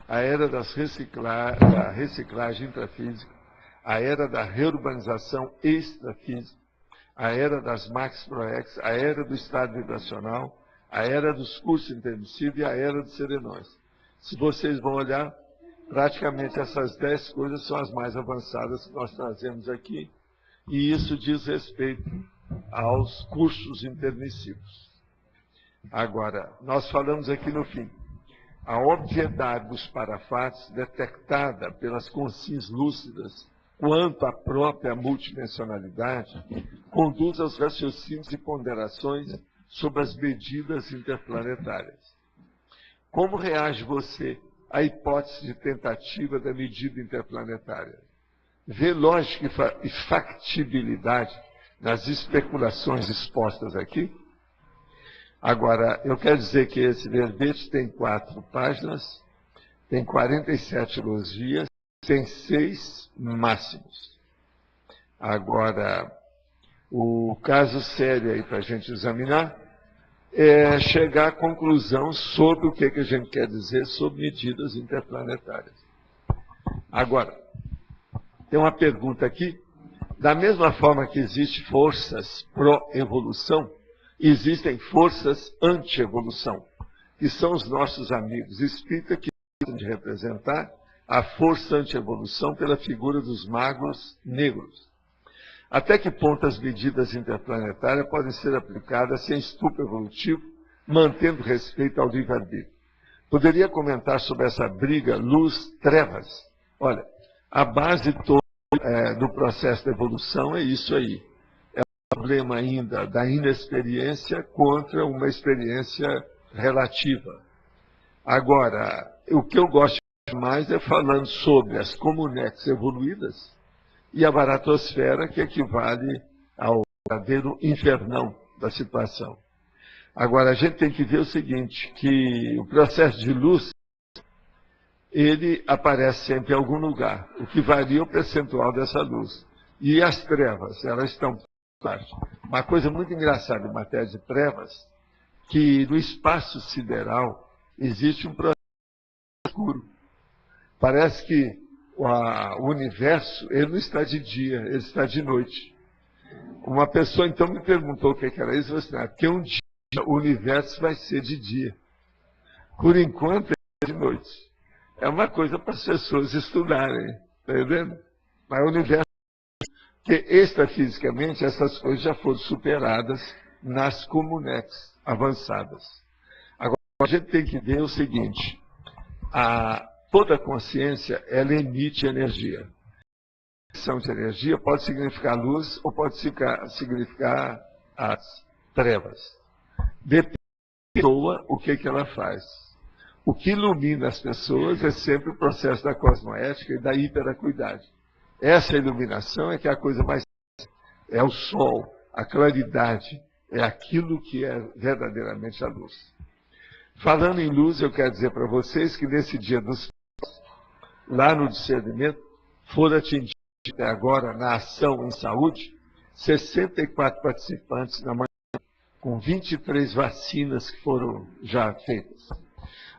a era da reciclagem intrafísica, a era da reurbanização extrafísica, a era das Max Proex, a era do estado vibracional, a era dos cursos intermissivos e a era dos serenões. Se vocês vão olhar, praticamente essas 10 coisas são as mais avançadas que nós trazemos aqui, e isso diz respeito aos cursos intermissivos. Agora, nós falamos aqui no fim, a obviedade dos parafatos, detectada pelas consciências lúcidas quanto à própria multidimensionalidade, conduz aos raciocínios e ponderações sobre as medidas interplanetárias. Como reage você à hipótese de tentativa da medida interplanetária? Vê lógica e factibilidade nas especulações expostas aqui? Agora, eu quero dizer que esse verbete tem 4 páginas, tem 47 elogias, tem 6 máximos. Agora, o caso sério aí para a gente examinar é chegar à conclusão sobre o que a gente quer dizer sobre medidas interplanetárias. Agora, tem uma pergunta aqui. Da mesma forma que existem forças pró-evolução, existem forças anti-evolução, que são os nossos amigos espíritas que gostam de representar a força anti-evolução pela figura dos magos negros. Até que ponto as medidas interplanetárias podem ser aplicadas sem estupro evolutivo, mantendo respeito ao livre-arbítrio? Poderia comentar sobre essa briga luz-trevas? Olha, a base toda do processo de evolução é isso aí. É o problema ainda da inexperiência contra uma experiência relativa. Agora, o que eu gosto mais é falando sobre as comunex evoluídas e a baratosfera, que equivale ao verdadeiro infernão da situação. Agora, a gente tem que ver o seguinte, que o processo de luz, ele aparece sempre em algum lugar, o que varia o percentual dessa luz. E as trevas, elas estão parte. Uma coisa muito engraçada em matéria de trevas, que no espaço sideral existe um processo escuro. Parece que o universo, ele não está de dia, ele está de noite. Uma pessoa então me perguntou o que era isso, eu falei assim, porque um dia o universo vai ser de dia. Por enquanto é de noite. É uma coisa para as pessoas estudarem, está entendendo? Mas o universo, porque extrafisicamente essas coisas já foram superadas nas comunex avançadas. Agora, a gente tem que ver o seguinte, toda consciência, ela emite energia. A emissão de energia pode significar luz ou pode significar as trevas. Depende da pessoa o que ela faz. O que ilumina as pessoas é sempre o processo da cosmoética e da hiperacuidade. Essa iluminação é que é a coisa mais... É o sol, a claridade, é aquilo que é verdadeiramente a luz. Falando em luz, eu quero dizer para vocês que nesse dia dos lá no discernimento, foram atingidos até agora, na ação em saúde, 64 participantes na manhã, com 23 vacinas que foram já feitas.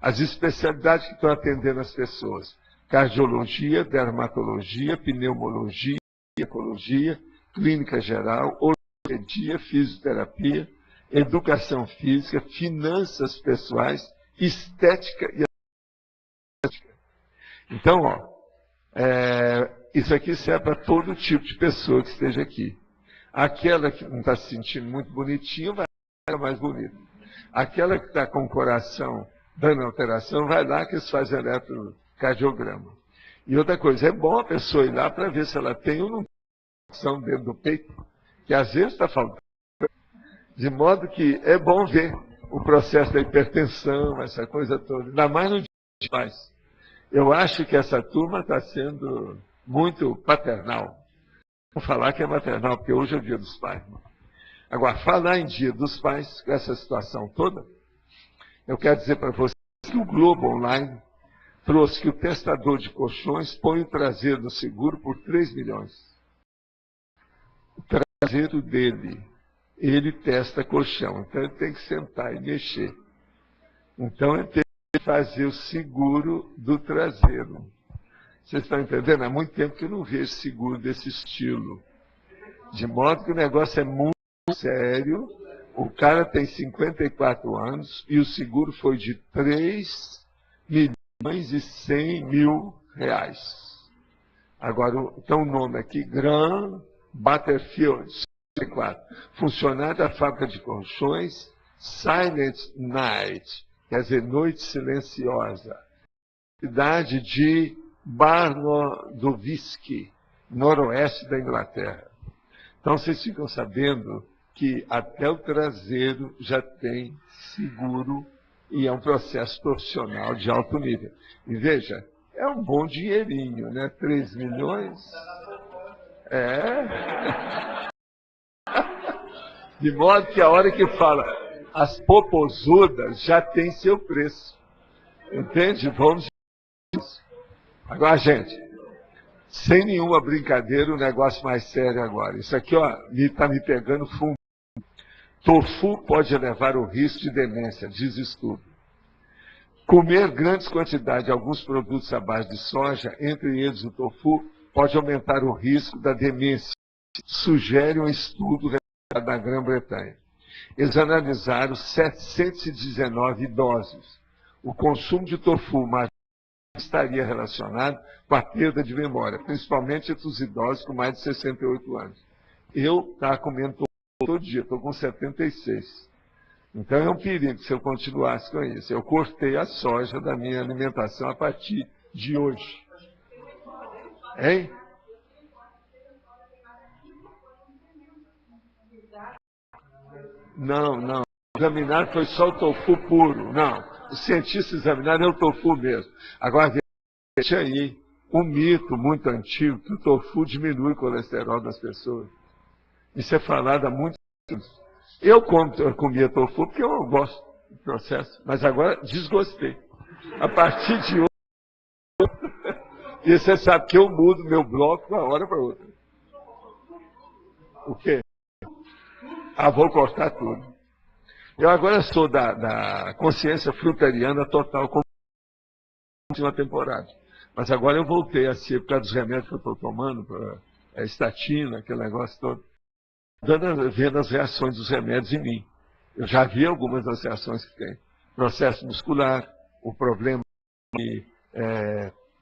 As especialidades que estão atendendo as pessoas, cardiologia, dermatologia, pneumologia, ecologia, clínica geral, ortopedia, fisioterapia, educação física, finanças pessoais, estética e estética. Então, isso aqui serve para todo tipo de pessoa que esteja aqui. Aquela que não está se sentindo muito bonitinha vai ficar mais bonita. Aquela que está com o coração dando alteração, vai lá que eles fazem eletrocardiograma. E outra coisa, é bom a pessoa ir lá para ver se ela tem ou não tem alteração dentro do peito, que às vezes está faltando. De modo que é bom ver o processo da hipertensão, essa coisa toda, ainda mais no dia dos pais. Eu acho que essa turma está sendo muito paternal. Vou falar que é maternal, porque hoje é o dia dos pais. Agora, falar em dia dos pais, com essa situação toda, eu quero dizer para vocês que o Globo Online trouxe que o testador de colchões põe o traseiro no seguro por 3 milhões. O traseiro dele, ele testa colchão, então ele tem que sentar e mexer. Então ele tem que fazer o seguro do traseiro. Vocês estão entendendo? Há muito tempo que eu não vejo seguro desse estilo. De modo que o negócio é muito sério. O cara tem 54 anos e o seguro foi de 3.100.000 reais. Agora, tem um nome aqui, Graham Butterfield, 54. Funcionário da fábrica de colchões, Silent Night, quer dizer, noite silenciosa. Cidade de Barnodovisky, noroeste da Inglaterra. Então, vocês ficam sabendo que até o traseiro já tem seguro e é um processo profissional de alto nível. E veja, é um bom dinheirinho, né? 3 milhões. É. De modo que a hora que fala as popozudas já tem seu preço. Entende? Vamos. Agora, gente, sem nenhuma brincadeira, o negócio mais sério agora. Isso aqui, ó, está me pegando fundo. Tofu pode levar ao risco de demência, diz estudo. Comer grandes quantidades de alguns produtos à base de soja, entre eles o tofu, pode aumentar o risco da demência, sugere um estudo realizado na Grã-Bretanha. Eles analisaram 719 idosos. O consumo de tofu estaria relacionado com a perda de memória, principalmente entre os idosos com mais de 68 anos. Eu estava comendo tofu todo dia, estou com 76. Então é um perigo se eu continuasse com isso. Eu cortei a soja da minha alimentação a partir de hoje. Hein? Não. Examinar foi só o tofu puro. Não. Os cientistas examinaram é o tofu mesmo. Agora, veja aí um mito muito antigo que o tofu diminui o colesterol das pessoas. Isso é falado há muitos anos. Eu comia tofu porque eu gosto do processo, mas agora desgostei. A partir de hoje, e você sabe que eu mudo meu bloco de uma hora para outra. O quê? Ah, vou cortar tudo. Eu agora sou da consciência frutariana total, como uma temporada. Mas agora eu voltei a ser, por causa dos remédios que eu estou tomando, a estatina, aquele negócio todo, vendo as reações dos remédios em mim. Eu já vi algumas das reações que tem. Processo muscular, o problema de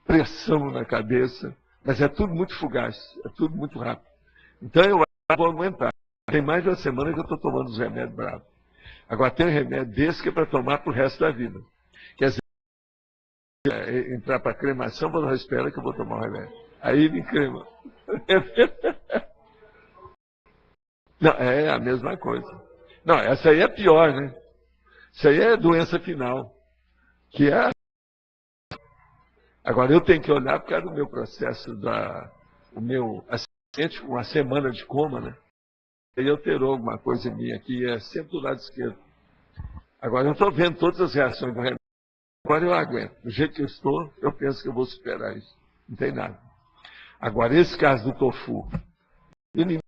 pressão na cabeça, mas é tudo muito fugaz, é tudo muito rápido. Então eu vou aumentar. Tem mais de uma semana que eu estou tomando os remédios bravos. Agora tem um remédio desse que é para tomar para o resto da vida. Quer dizer, entrar para cremação, vou não espera que eu vou tomar o remédio. Aí me crema. Não, é a mesma coisa. Não, essa aí é pior, né? Isso aí é doença final. Que é. Agora eu tenho que olhar por causa do meu processo, o meu acidente, uma semana de coma, né? Ele alterou alguma coisa em mim aqui, é sempre do lado esquerdo. Agora eu estou vendo todas as reações do remédio. Agora eu aguento. Do jeito que eu estou, eu penso que eu vou superar isso. Não tem nada. Agora, esse caso do tofu, mesmo.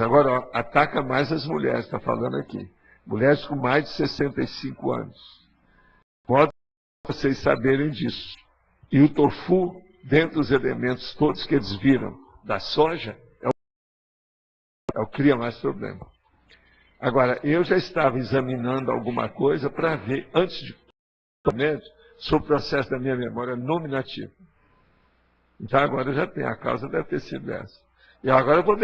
Agora, ó, ataca mais as mulheres, está falando aqui. Mulheres com mais de 65 anos. Pode vocês saberem disso. E o tofu, dentre os elementos todos que eles viram da soja, é o que cria mais problema. Agora, eu já estava examinando alguma coisa para ver, antes de remédio, sobre o processo da minha memória nominativa. Então, agora eu já tenho, a causa deve ter sido essa. E agora eu vou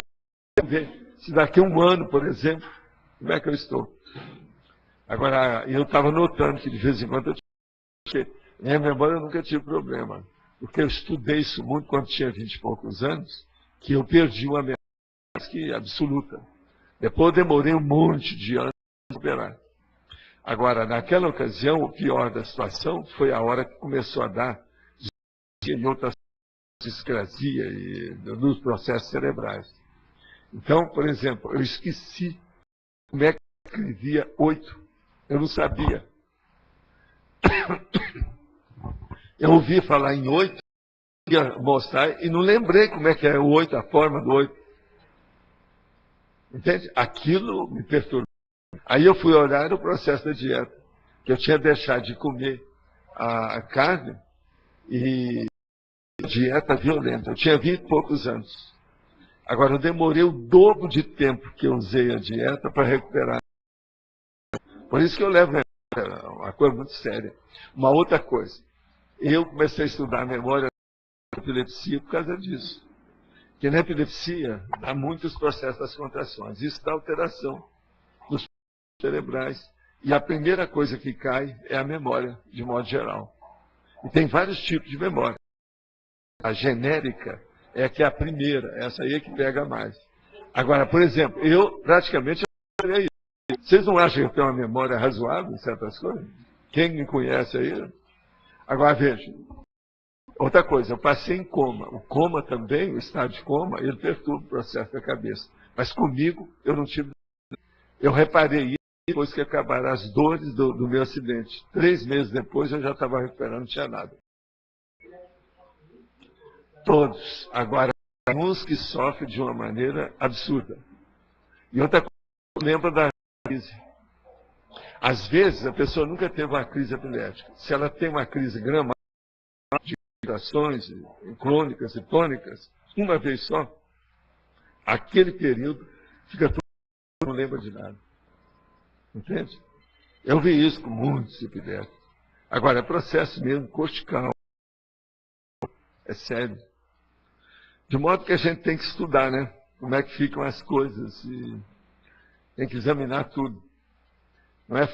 ver se daqui a um ano, por exemplo, como é que eu estou. Agora, eu estava notando que de vez em quando eu tinha. Minha memória eu nunca tive problema. Porque eu estudei isso muito quando tinha 20 e poucos anos, que eu perdi uma memória absoluta. Depois eu demorei um monte de anos para recuperar. Agora, naquela ocasião, o pior da situação foi a hora que começou a dar e outras discrasia e nos processos cerebrais. Então, por exemplo, eu esqueci como é que eu escrevia 8. Eu não sabia. Eu ouvi falar em 8, ia mostrar, e não lembrei como é que é o 8, a forma do 8. Entende? Aquilo me perturbou. Aí eu fui olhar o processo da dieta, que eu tinha deixado de comer a carne e dieta violenta. Eu tinha 20 e poucos anos. Agora, eu demorei o dobro de tempo que eu usei a dieta para recuperar. Por isso que eu levo uma coisa muito séria. Uma outra coisa, eu comecei a estudar a memória da epilepsia por causa disso. Porque na epilepsia há muitos processos das contrações. Isso dá alteração dos cerebrais. E a primeira coisa que cai é a memória, de modo geral. E tem vários tipos de memória. A genérica é que é a primeira, essa aí é que pega mais. Agora, por exemplo, eu praticamente falei isso. Vocês não acham que eu tenho uma memória razoável em certas coisas? Quem me conhece aí? Agora, veja. Outra coisa, eu passei em coma. O coma também, o estado de coma, ele perturba o processo da cabeça. Mas comigo, eu não tive. Eu reparei isso depois que acabaram as dores do meu acidente. 3 meses depois, eu já estava recuperando, não tinha nada. Todos. Agora, uns que sofrem de uma maneira absurda. E outra coisa, lembra da crise. Às vezes, a pessoa nunca teve uma crise epilética. Se ela tem uma crise gramática, de contrações crônicas e tônicas, uma vez só, aquele período fica todo mundo não lembra de nada. Entende? Eu vi isso com muitos epiléticos. Agora, é processo mesmo cortical. É sério. De modo que a gente tem que estudar, né? Como é que ficam as coisas. E tem que examinar tudo. Não é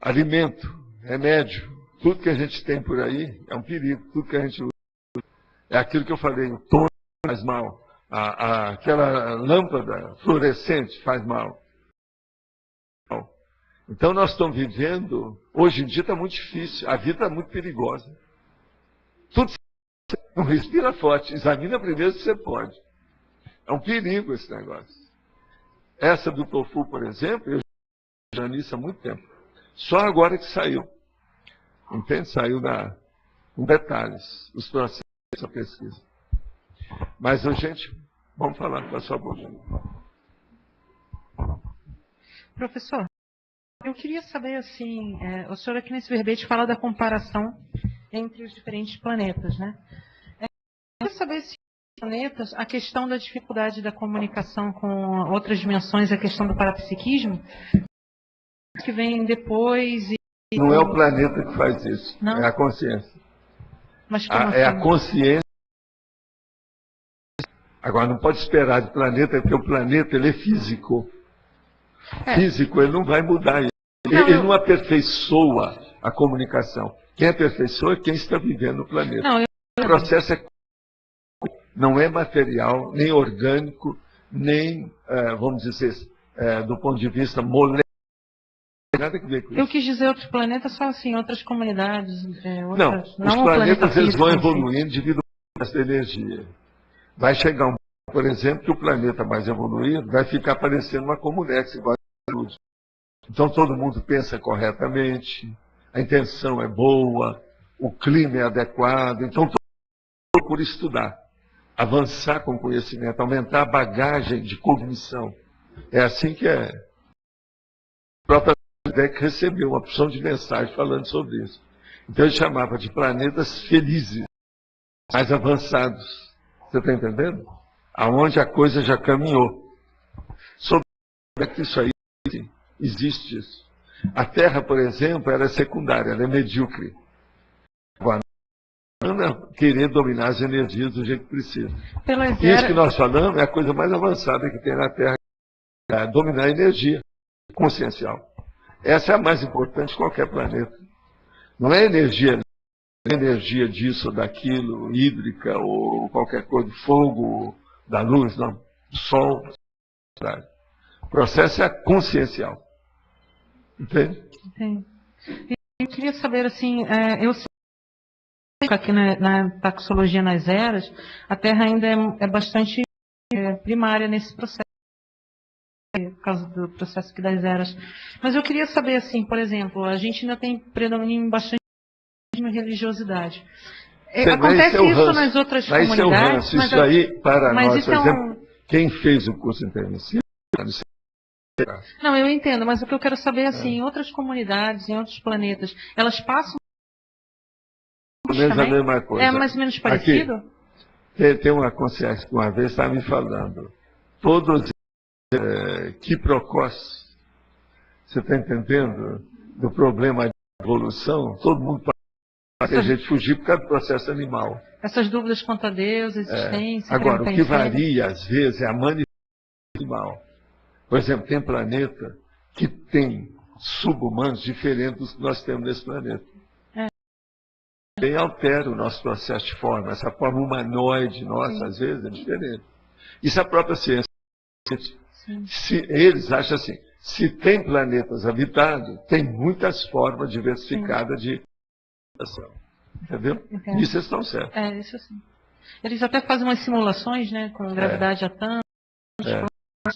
alimento, remédio, tudo que a gente tem por aí é um perigo. Tudo que a gente usa é aquilo que eu falei, o tom faz mal. Aquela lâmpada fluorescente faz mal. Então nós estamos vivendo, hoje em dia está muito difícil, a vida está muito perigosa. Tudo não respira forte, examina primeiro se você pode. É um perigo esse negócio. Essa do tofu, por exemplo, eu já nisso há muito tempo. Só agora que saiu. Entende? Saiu com detalhes, os processos da pesquisa. Mas, gente, vamos falar com a sua boca. Professor, eu queria saber, assim, o senhor aqui nesse verbete fala da comparação entre os diferentes planetas, né? Eu queria saber se os planetas, a questão da dificuldade da comunicação com outras dimensões, a questão do parapsiquismo, que vem depois e... Não é o planeta que faz isso, não? É a consciência. Mas como É assim? a consciência. Agora, não pode esperar de planeta, porque o planeta ele é físico. Físico, ele não vai mudar. Ele não aperfeiçoa a comunicação. Quem aperfeiçoa é quem está vivendo no planeta. O processo não é material, nem orgânico, nem, vamos dizer, do ponto de vista molecular. Nada a ver com isso. Eu quis dizer outros planetas, só assim, outras comunidades. Não, os planetas eles vão evoluindo devido a essa energia. Vai chegar por exemplo, que o planeta mais evoluído vai ficar parecendo uma comunex, igual a luz. Então todo mundo pensa corretamente, a intenção é boa, o clima é adequado, então todo mundo procura estudar, avançar com o conhecimento, aumentar a bagagem de cognição. É assim que é. A própria Kardec recebeu uma opção de mensagem falando sobre isso. Então ele chamava de planetas felizes, mais avançados. Você está entendendo? Aonde a coisa já caminhou. Sobre isso aí, existe isso. A Terra, por exemplo, ela é secundária, ela é medíocre. Agora, não querer dominar as energias do jeito que precisa. Isso que nós falamos é a coisa mais avançada que tem na Terra, é dominar a energia consciencial. Essa é a mais importante de qualquer planeta. Não é energia disso ou daquilo, hídrica ou qualquer coisa, fogo, da luz, não, do sol. O processo é consciencial. Entende? Entendi. Eu queria saber, assim, eu sei que aqui na taxologia nas eras, a Terra ainda é bastante primária nesse processo, por causa do processo aqui das eras. Mas eu queria saber, assim, por exemplo, a gente ainda tem predomínio bastante de religiosidade. Acontece isso nas outras comunidades. Isso aí, para nós, por exemplo, quem fez o curso intermissivo, Não, eu entendo, mas o que eu quero saber é assim, em outras comunidades, em outros planetas, elas passam Pelo menos a também? mesma coisa. É mais ou menos parecido? Aqui, tem uma consciência que uma vez estava me falando. Todos quiprocós, você está entendendo? Do problema de evolução, todo mundo pode a gente fugir por causa do processo animal. Essas dúvidas quanto a Deus, existência... Agora, o que varia, às vezes, é a manifestação animal. Por exemplo, tem planeta que tem sub-humanos diferentes dos que nós temos nesse planeta. Bem altera o nosso processo de forma. Essa forma humanoide nossa, às vezes, é diferente. Isso a própria ciência. Eles acham assim, se tem planetas habitados, tem muitas formas diversificadas de habitação. Entendeu? Entendo. Isso eles estão certos. Isso sim. Eles até fazem umas simulações, né, com gravidade atômica.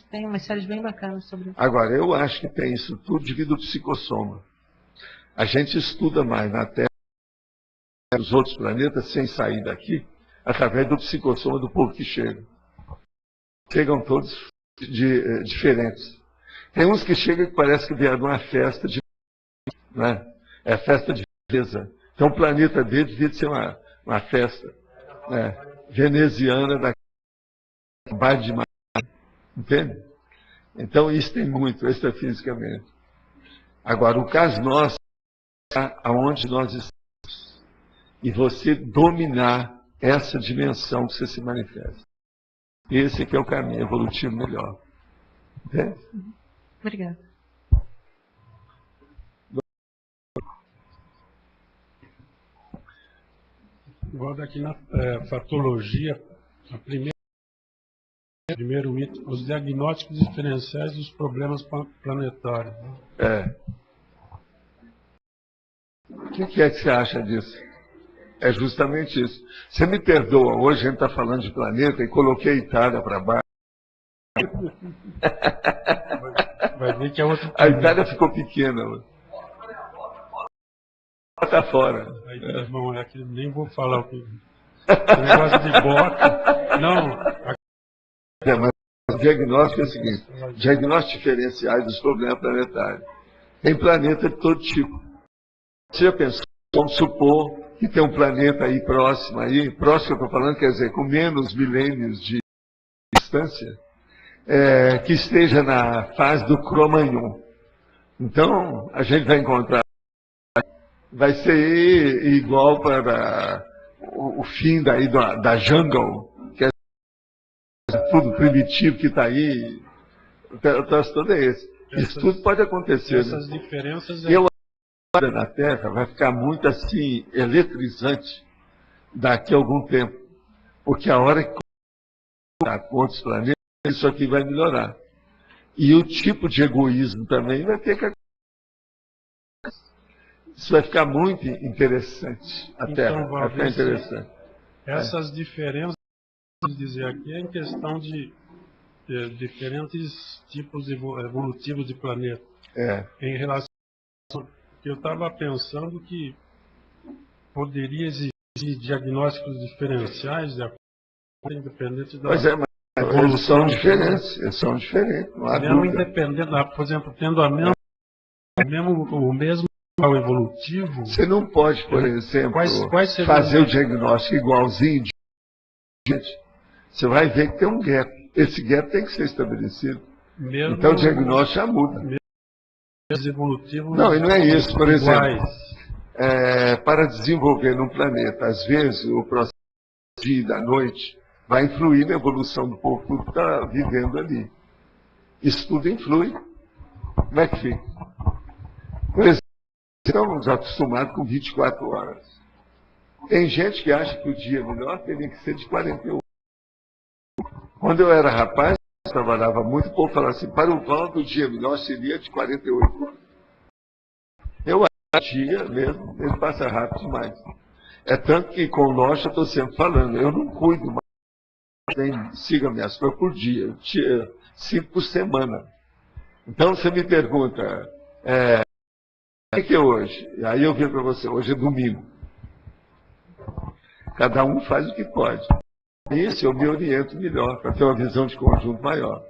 Tem umas séries bem bacanas sobre isso. Agora, eu acho que tem isso tudo devido ao psicossoma. A gente estuda mais na Terra e nos outros planetas, sem sair daqui, através do psicossoma do povo que chega. Chegam todos diferentes. Tem uns que chegam que parece que vieram de uma festa de... Né? É festa de beleza. Então o planeta dele devia ser uma festa veneziana da Baía de Mar. Entende? Então isso tem muito, extrafisicamente. Agora, o caso nosso é aonde nós estamos. E você dominar essa dimensão que você se manifesta. Esse que é o caminho evolutivo melhor. Entende? Obrigada. Igual daqui na patologia, primeiro item, os diagnósticos diferenciais dos problemas planetários. O que é que você acha disso? É justamente isso. Você me perdoa, hoje a gente está falando de planeta e coloquei a Itália para baixo. Vai ver que é outro A Itália ficou pequena. Está fora. Aí, irmão, nem vou falar o que... O negócio de bota... Não... Mas o diagnóstico é o seguinte, diagnósticos diferenciais dos problemas planetários. Tem planeta de todo tipo. Você já pensou, vamos supor que tem um planeta aí próximo que eu estou falando, quer dizer, com menos milênios de distância, que esteja na fase do Cro-Magnon. Então, a gente vai encontrar, vai ser igual para o fim daí da jungle, que é tudo primitivo que está aí, o troço todo é esse. Isso tudo pode acontecer. Essas diferenças... Eu acho que na Terra vai ficar muito assim, eletrizante daqui a algum tempo. Porque a hora que com outros planetas, isso aqui vai melhorar. E o tipo de egoísmo também vai ter que... Isso vai ficar muito interessante. A Terra vai ficar interessante. Essas diferenças, dizer aqui, é em questão de diferentes tipos evolutivos de planeta. Em relação... Eu estava pensando que poderia exigir diagnósticos diferenciais, independente da... Pois é, mas eles são diferentes. Eles são diferentes, não há dúvida. Independente, por exemplo, tendo o mesmo evolutivo... Você não pode, por exemplo, fazer o diagnóstico igualzinho de gente. Você vai ver que tem um gap. Esse gap tem que ser estabelecido. Então o diagnóstico já muda. Evolutivos... Não, e não é isso, por exemplo. Para desenvolver num planeta, às vezes, o processo do dia e da noite vai influir na evolução do povo que está vivendo ali. Isso tudo influi. Como é que fica? Por exemplo, estamos acostumados com 24 horas. Tem gente que acha que o dia melhor teria que ser de 48. Quando eu era rapaz, eu trabalhava muito, o povo falava assim, para o Valdo o dia melhor seria de 48 horas. Eu acho que o dia mesmo, ele passa rápido demais. É tanto que com loja eu estou sempre falando, eu não cuido mais, siga minhas coisas por dia, 5 por semana. Então você me pergunta, o que é hoje? Aí eu venho para você, hoje é domingo. Cada um faz o que pode. Isso eu me oriento melhor, para ter uma visão de conjunto maior.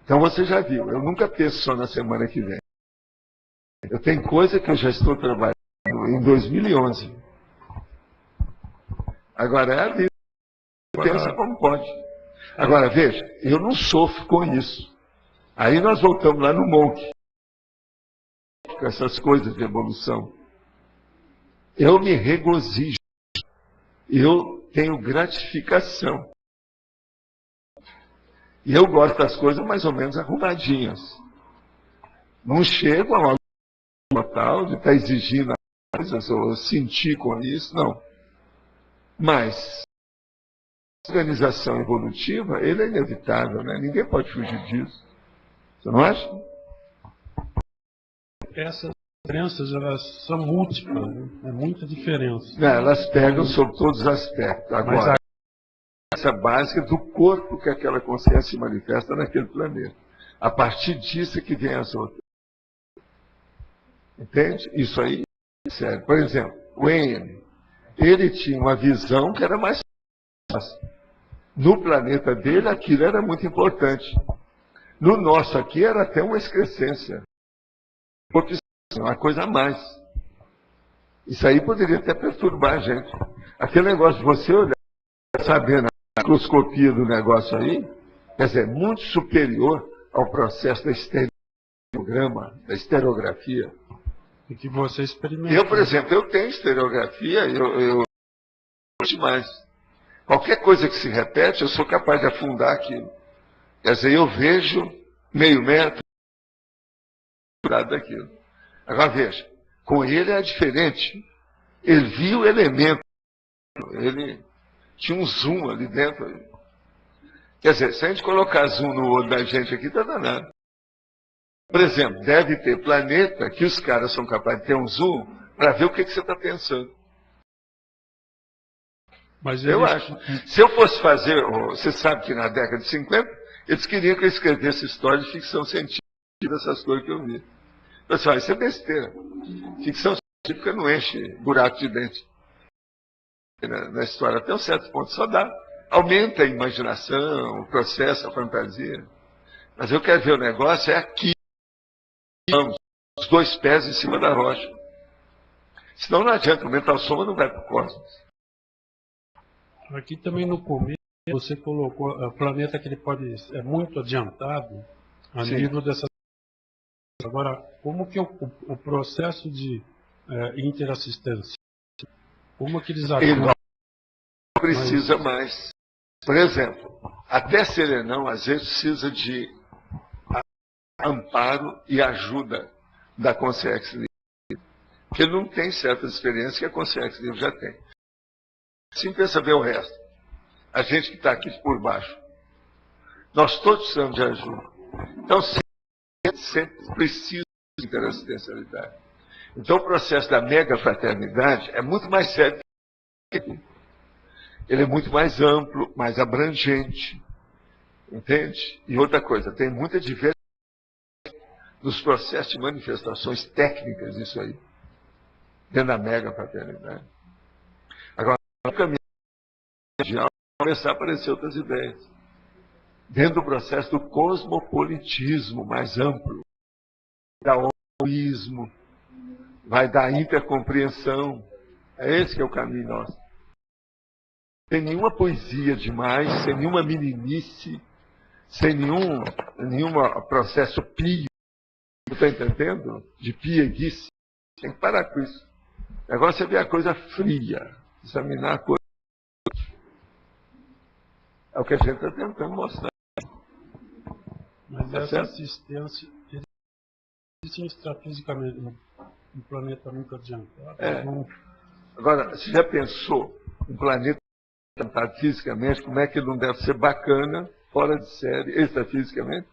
Então você já viu, eu nunca penso só na semana que vem. Eu tenho coisa que eu já estou trabalhando em 2011. Agora é a vida, pensa como pode. Agora veja, eu não sofro com isso. Aí nós voltamos lá no Monk, com essas coisas de evolução. Eu me regozijo, eu tenho gratificação. E eu gosto das coisas mais ou menos arrumadinhas. Não chego a uma tal de estar exigindo coisas ou sentir com isso, não. Mas a organização evolutiva, ele é inevitável, né? Ninguém pode fugir disso. Você não acha? Essas diferenças, elas são múltiplas, né? É muita diferença. Não, elas pegam sobre todos os aspectos. Agora, essa básica do corpo que aquela consciência se manifesta naquele planeta. A partir disso é que vem as outras. Entende? Isso aí é sério. Por exemplo, o Wayne, ele tinha uma visão que era mais fácil. No planeta dele, aquilo era muito importante. No nosso aqui, era até uma excrescência. Porque é uma coisa a mais. Isso aí poderia até perturbar a gente. Aquele negócio de você olhar, saber na microscopia do negócio aí, quer dizer, muito superior ao processo da estereograma, da estereografia. E que você experimenta. Eu, por exemplo, eu tenho estereografia, eu demais. Qualquer coisa que se repete, eu sou capaz de afundar aquilo. Quer dizer, eu vejo meio metro daquilo. Agora veja, com ele é diferente. Ele viu o elemento, ele tinha um zoom ali dentro. Quer dizer, se a gente colocar zoom no olho da gente aqui, está danado. Por exemplo, deve ter planeta que os caras são capazes de ter um zoom para ver o que você está pensando. Mas eu acho. Se eu fosse fazer, você sabe que na década de 50, eles queriam que eu escrevesse história de ficção científica, essas coisas que eu vi. Pessoal, isso é besteira. Ficção científica não enche buraco de dente. Na história, até um certo ponto, só dá. Aumenta a imaginação, o processo, a fantasia. Mas eu quero ver o negócio, é aqui. Vamos, os dois pés em cima da rocha. Senão não adianta, o mental soma não vai para o cosmos. Aqui também no começo, você colocou o planeta que ele pode é muito adiantado a Sim. nível dessa. Agora, como que o processo de interassistência, como que eles Ele atuam? não precisa mais. Por exemplo, até serenão, às vezes, precisa de amparo e ajuda da consciência livre. Porque ele não tem certas experiências que a consciência livre já tem. Assim pensa ver o resto. A gente que está aqui por baixo. Nós todos precisamos de ajuda. Então, sempre precisa de interassistencialidade. Então, o processo da mega fraternidade é muito mais sério que ele é muito mais amplo, mais abrangente. Entende? E outra coisa, tem muita diversidade nos processos de manifestações técnicas disso aí. Dentro da mega fraternidade. Agora, no caminho mundial, começar a aparecer outras ideias. Dentro do processo do cosmopolitismo mais amplo, da homoísmo, vai dar intercompreensão. É esse que é o caminho nosso. Sem nenhuma poesia demais, sem nenhuma meninice, sem nenhum processo pio, está entendendo? De pieguice. Tem que parar com isso. Agora você vê a coisa fria, examinar a coisa. É o que a gente está tentando mostrar. Mas Tá essa certo? assistência existe extrafisicamente no planeta nunca adiantado. É. Não- Agora, você já pensou um planeta adiantado fisicamente, como é que ele não deve ser bacana, fora de série, extrafisicamente?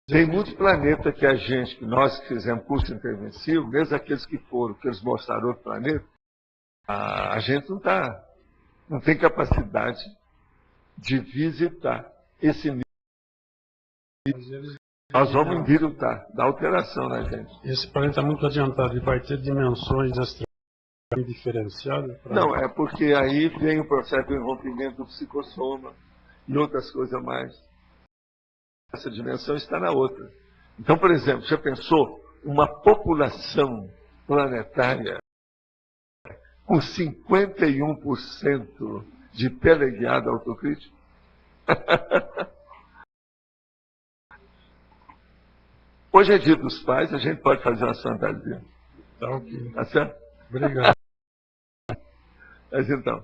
Tem muitos planetas que a gente, que nós que fizemos curso intervencivo, mesmo aqueles que foram, que eles mostraram outro planeta, a gente não tem capacidade de visitar esse nível. mas eles- Nós vamos envirutar, dar alteração na gente. Esse planeta muito adiantado, ele vai ter dimensões diferenciadas? Não, é porque aí vem o processo do rompimento do psicossoma. e outras coisas mais. Essa dimensão está na outra. Então, por exemplo, já pensou uma população planetária com 51% de teleguiado autocrítico? Hoje é dia dos pais, a gente pode fazer uma fantasia. Tá ok. Tá certo? Obrigado. Mas então.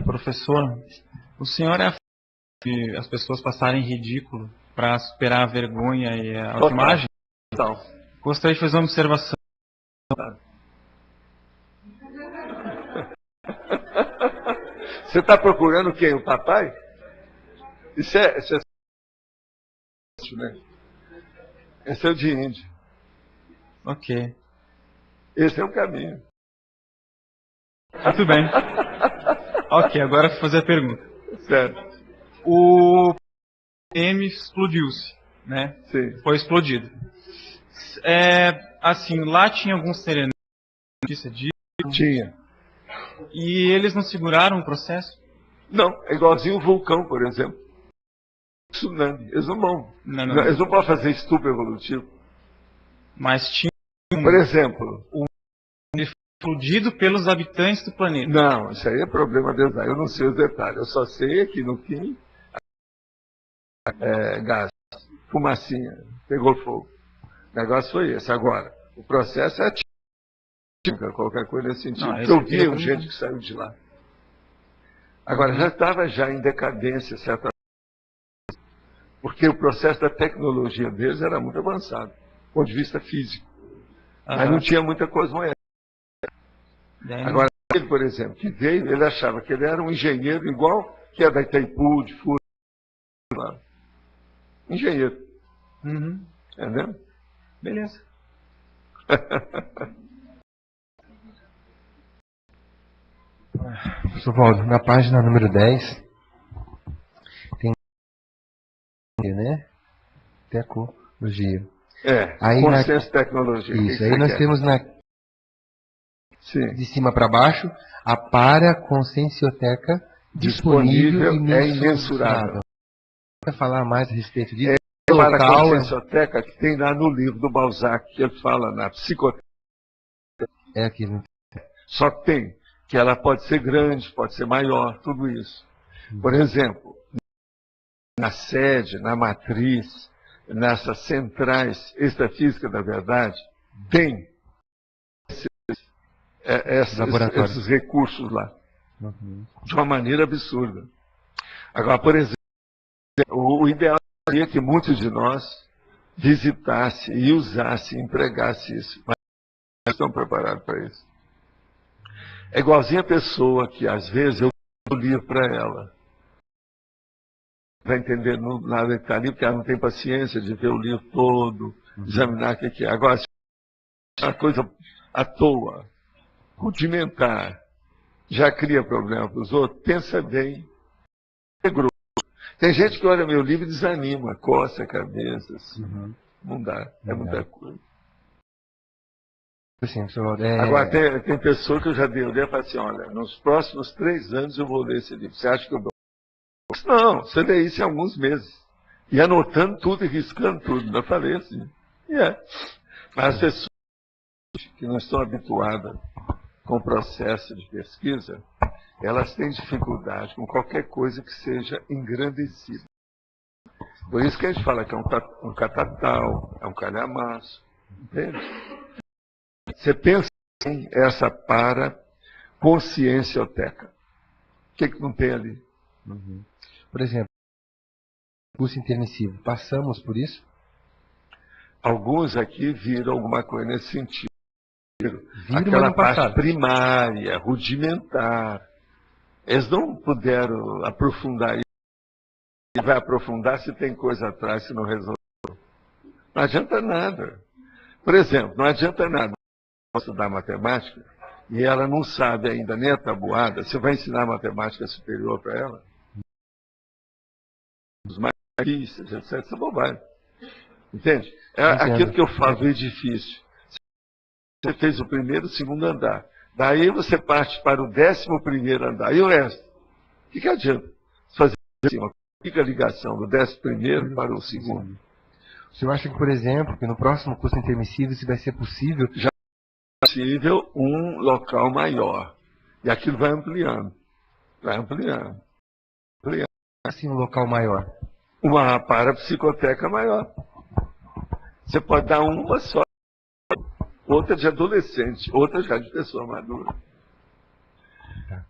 Professor, o senhor é a favor de as pessoas passarem ridículo para superar a vergonha e a autoimagem? Então. Gostaria de fazer uma observação. Você está procurando quem? O papai? Isso é né? Esse é o de índio. Ok. Esse é o caminho. Muito bem. Ok, agora vou fazer a pergunta. Certo. O M explodiu-se, né? Sim. Foi explodido. Assim, lá tinha alguns serenos notícia disso. Tinha. E eles não seguraram o processo? Não, é igualzinho o vulcão, por exemplo. Tsunami. Eles não vão. Não. Eles não podem fazer estupro evolutivo. Mas tinha Por exemplo. explodido pelos habitantes do planeta. Não, isso aí é problema deles. Eu não sei os detalhes. Eu só sei que no fim, gás, fumacinha, pegou fogo. O negócio foi esse. Agora, o processo é típico, qualquer coisa nesse sentido. Não, eu vi gente que saiu de lá. Agora, já estava em decadência, certa. Porque o processo da tecnologia deles era muito avançado, do ponto de vista físico. Mas não tinha muita coisa moderna. Agora, ele, por exemplo, que veio, ele achava que ele era um engenheiro igual que é da Itaipu, de Furo. Engenheiro. Uhum. Entendeu? Beleza. Professor Valdo, na página número 10, tem, né? Tecnologia. Aí consenso tecnologia. Isso, aí nós temos Sim. de cima para baixo, a Paraconsciencioteca disponível e imensurável. Quer falar mais a respeito disso? A Paraconsciencioteca que tem lá no livro do Balzac, que ele fala na psicoteca. É aquilo. Só tem que ela pode ser grande, pode ser maior, tudo isso. Por exemplo, na sede, na matriz, nessas centrais extrafísicas da verdade, tem esses recursos lá, de uma maneira absurda. Agora, por exemplo, o ideal seria que muitos de nós visitassem e usassem, empregassem isso, mas não estão preparados para isso. É igualzinho a pessoa que, às vezes, eu dou o livro para ela. Vai entender nada que está ali, porque ela não tem paciência de ver o livro todo, examinar o que é. Agora, se é uma coisa à toa, rudimentar, já cria problema para os outros, pensa bem, é grosso. Tem gente que olha meu livro e desanima, coça a cabeça, assim. Não dá, é muita coisa. Sim, Agora, tem pessoa que eu já dei e falo assim, olha, nos próximos 3 anos eu vou ler esse livro. Você acha que eu dou? Não, você lê isso em alguns meses. E anotando tudo e riscando tudo. Eu falei assim. Mas as pessoas que não estão habituadas com o processo de pesquisa, elas têm dificuldade com qualquer coisa que seja engrandecida. Por isso que a gente fala que é um catatal, é um calhamaço. Entende? Você pensa em essa paraconsciencioteca. O que não tem ali? Por exemplo, curso intermissivo. Passamos por isso? Alguns aqui viram alguma coisa nesse sentido. Aquela parte primária, rudimentar. Eles não puderam aprofundar isso. E vai aprofundar se tem coisa atrás, se não resolveu. Não adianta nada. Por exemplo, não adianta nada estudar matemática e ela não sabe ainda nem a tabuada. Você vai ensinar matemática superior para ela? Os mais difíceis, etc. Isso é bobagem. Entende? É aquilo que eu falo do edifício. Você fez o primeiro e o segundo andar. Daí você parte para o 11º andar. E o resto? que adianta fazer assim, uma ligação do 11º para o segundo? O senhor acha que, por exemplo, que no próximo curso intermissivo isso vai ser possível? Já é possível um local maior. E aquilo vai ampliando. Vai ampliando. Assim, um local maior. Uma parapsicoteca maior. Você pode dar uma só, outra de adolescente, outra já de pessoa madura.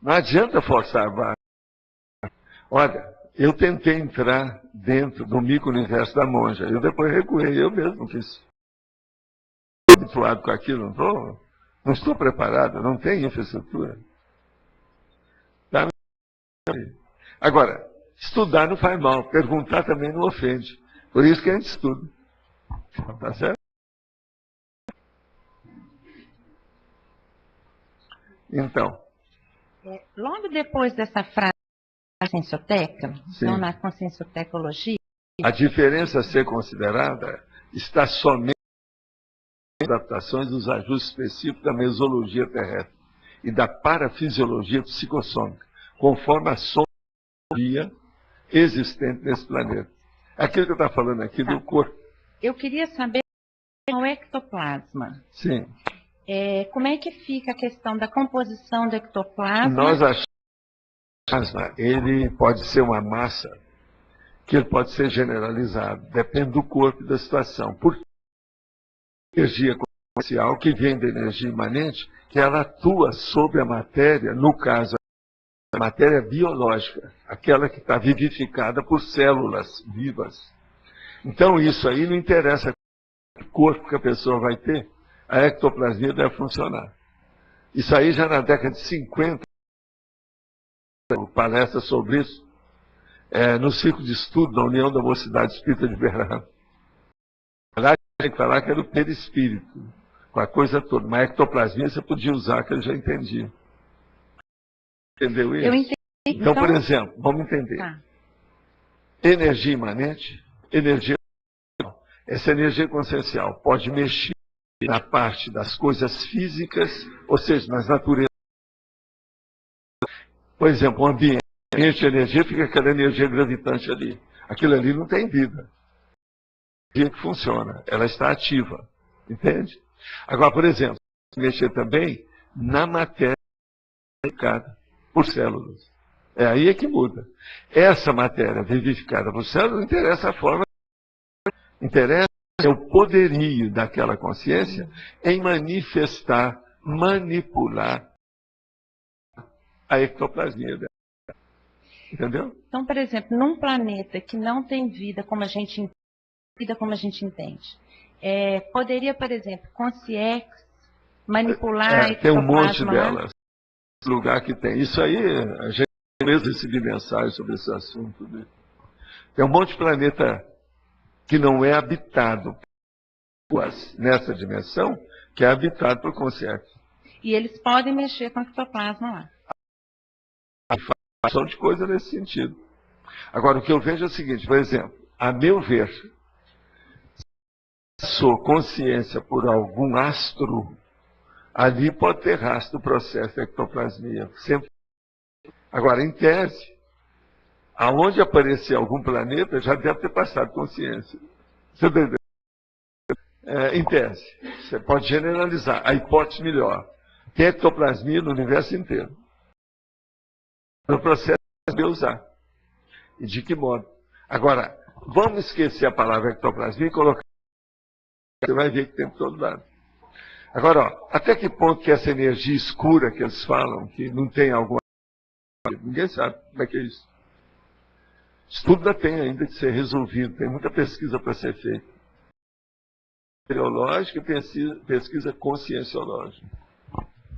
Não adianta forçar a barra. Olha, eu tentei entrar dentro do micro-universo da monja. Eu depois recuei, eu mesmo fiz. Estou habituado com aquilo, não estou preparado, não tenho infraestrutura. Tá? Agora, estudar não faz mal, perguntar também não ofende. Por isso que a gente estuda. Tá certo? Então. Logo depois dessa frase da consciencioteca, então na conscienciotecologia, a diferença a ser considerada está somente nas adaptações dos ajustes específicos da mesologia terrestre e da parafisiologia psicossômica, conforme a sonologia existente nesse planeta. Aquilo que eu estou falando aqui do corpo. Eu queria saber o ectoplasma. Sim. Como é que fica a questão da composição do ectoplasma? Nós achamos que o plasma, ele pode ser uma massa que ele pode ser generalizado. Depende do corpo e da situação. Porque a energia consciencial, que vem da energia imanente, que ela atua sobre a matéria, no caso, a matéria biológica, aquela que está vivificada por células vivas. Então, isso aí não interessa o corpo que a pessoa vai ter, a ectoplasmia deve funcionar. Isso aí já na década de 50, palestra sobre isso, no Círculo de Estudo da União da Mocidade Espírita de Berlim. Lá tem que falar que era o perispírito, com a coisa toda. Mas a ectoplasmia você podia usar, que eu já entendi. Entendeu isso? Eu entendi. Então, por exemplo, vamos entender. Tá. Energia imanente, energia. Essa energia consciencial pode mexer na parte das coisas físicas, ou seja, nas naturezas. Por exemplo, o ambiente de energia fica aquela energia gravitante ali. Aquilo ali não tem vida. A energia que funciona, ela está ativa. Entende? Agora, por exemplo, mexer também na matéria vivificada por células. Aí é que muda. Essa matéria vivificada por células não interessa a forma. Interessa é o poderio daquela consciência em manifestar, manipular a ectoplasmia dela. Entendeu? Então, por exemplo, num planeta que não tem vida como a gente entende, poderia, por exemplo, consciex manipular a tem um monte ectoplasma delas. Lugar que tem. Isso aí, a gente mesmo recebi mensagem sobre esse assunto. Né? Tem um monte de planeta que não é habitado nessa dimensão, que é habitado por consciência. E eles podem mexer com o ectoplasma lá. São de coisa nesse sentido. Agora, o que eu vejo é o seguinte, por exemplo, a meu ver, se sou consciência por algum astro, ali pode ter rastro do processo de ectoplasmia. Sempre. Agora, em tese, aonde aparecer algum planeta, já deve ter passado consciência. Você entendeu? Em tese, você pode generalizar. A hipótese melhor. Tem ectoplasmia no universo inteiro. No processo de usar. E de que modo? Agora, vamos esquecer a palavra ectoplasmia e colocar. Você vai ver que tem por todo lado. Agora, ó, até que ponto que essa energia escura que eles falam, que não tem alguma. Ninguém sabe como é que é isso. Isso tudo tem ainda que ser resolvido, tem muita pesquisa para ser feita. Teológica e pesquisa conscienciológica.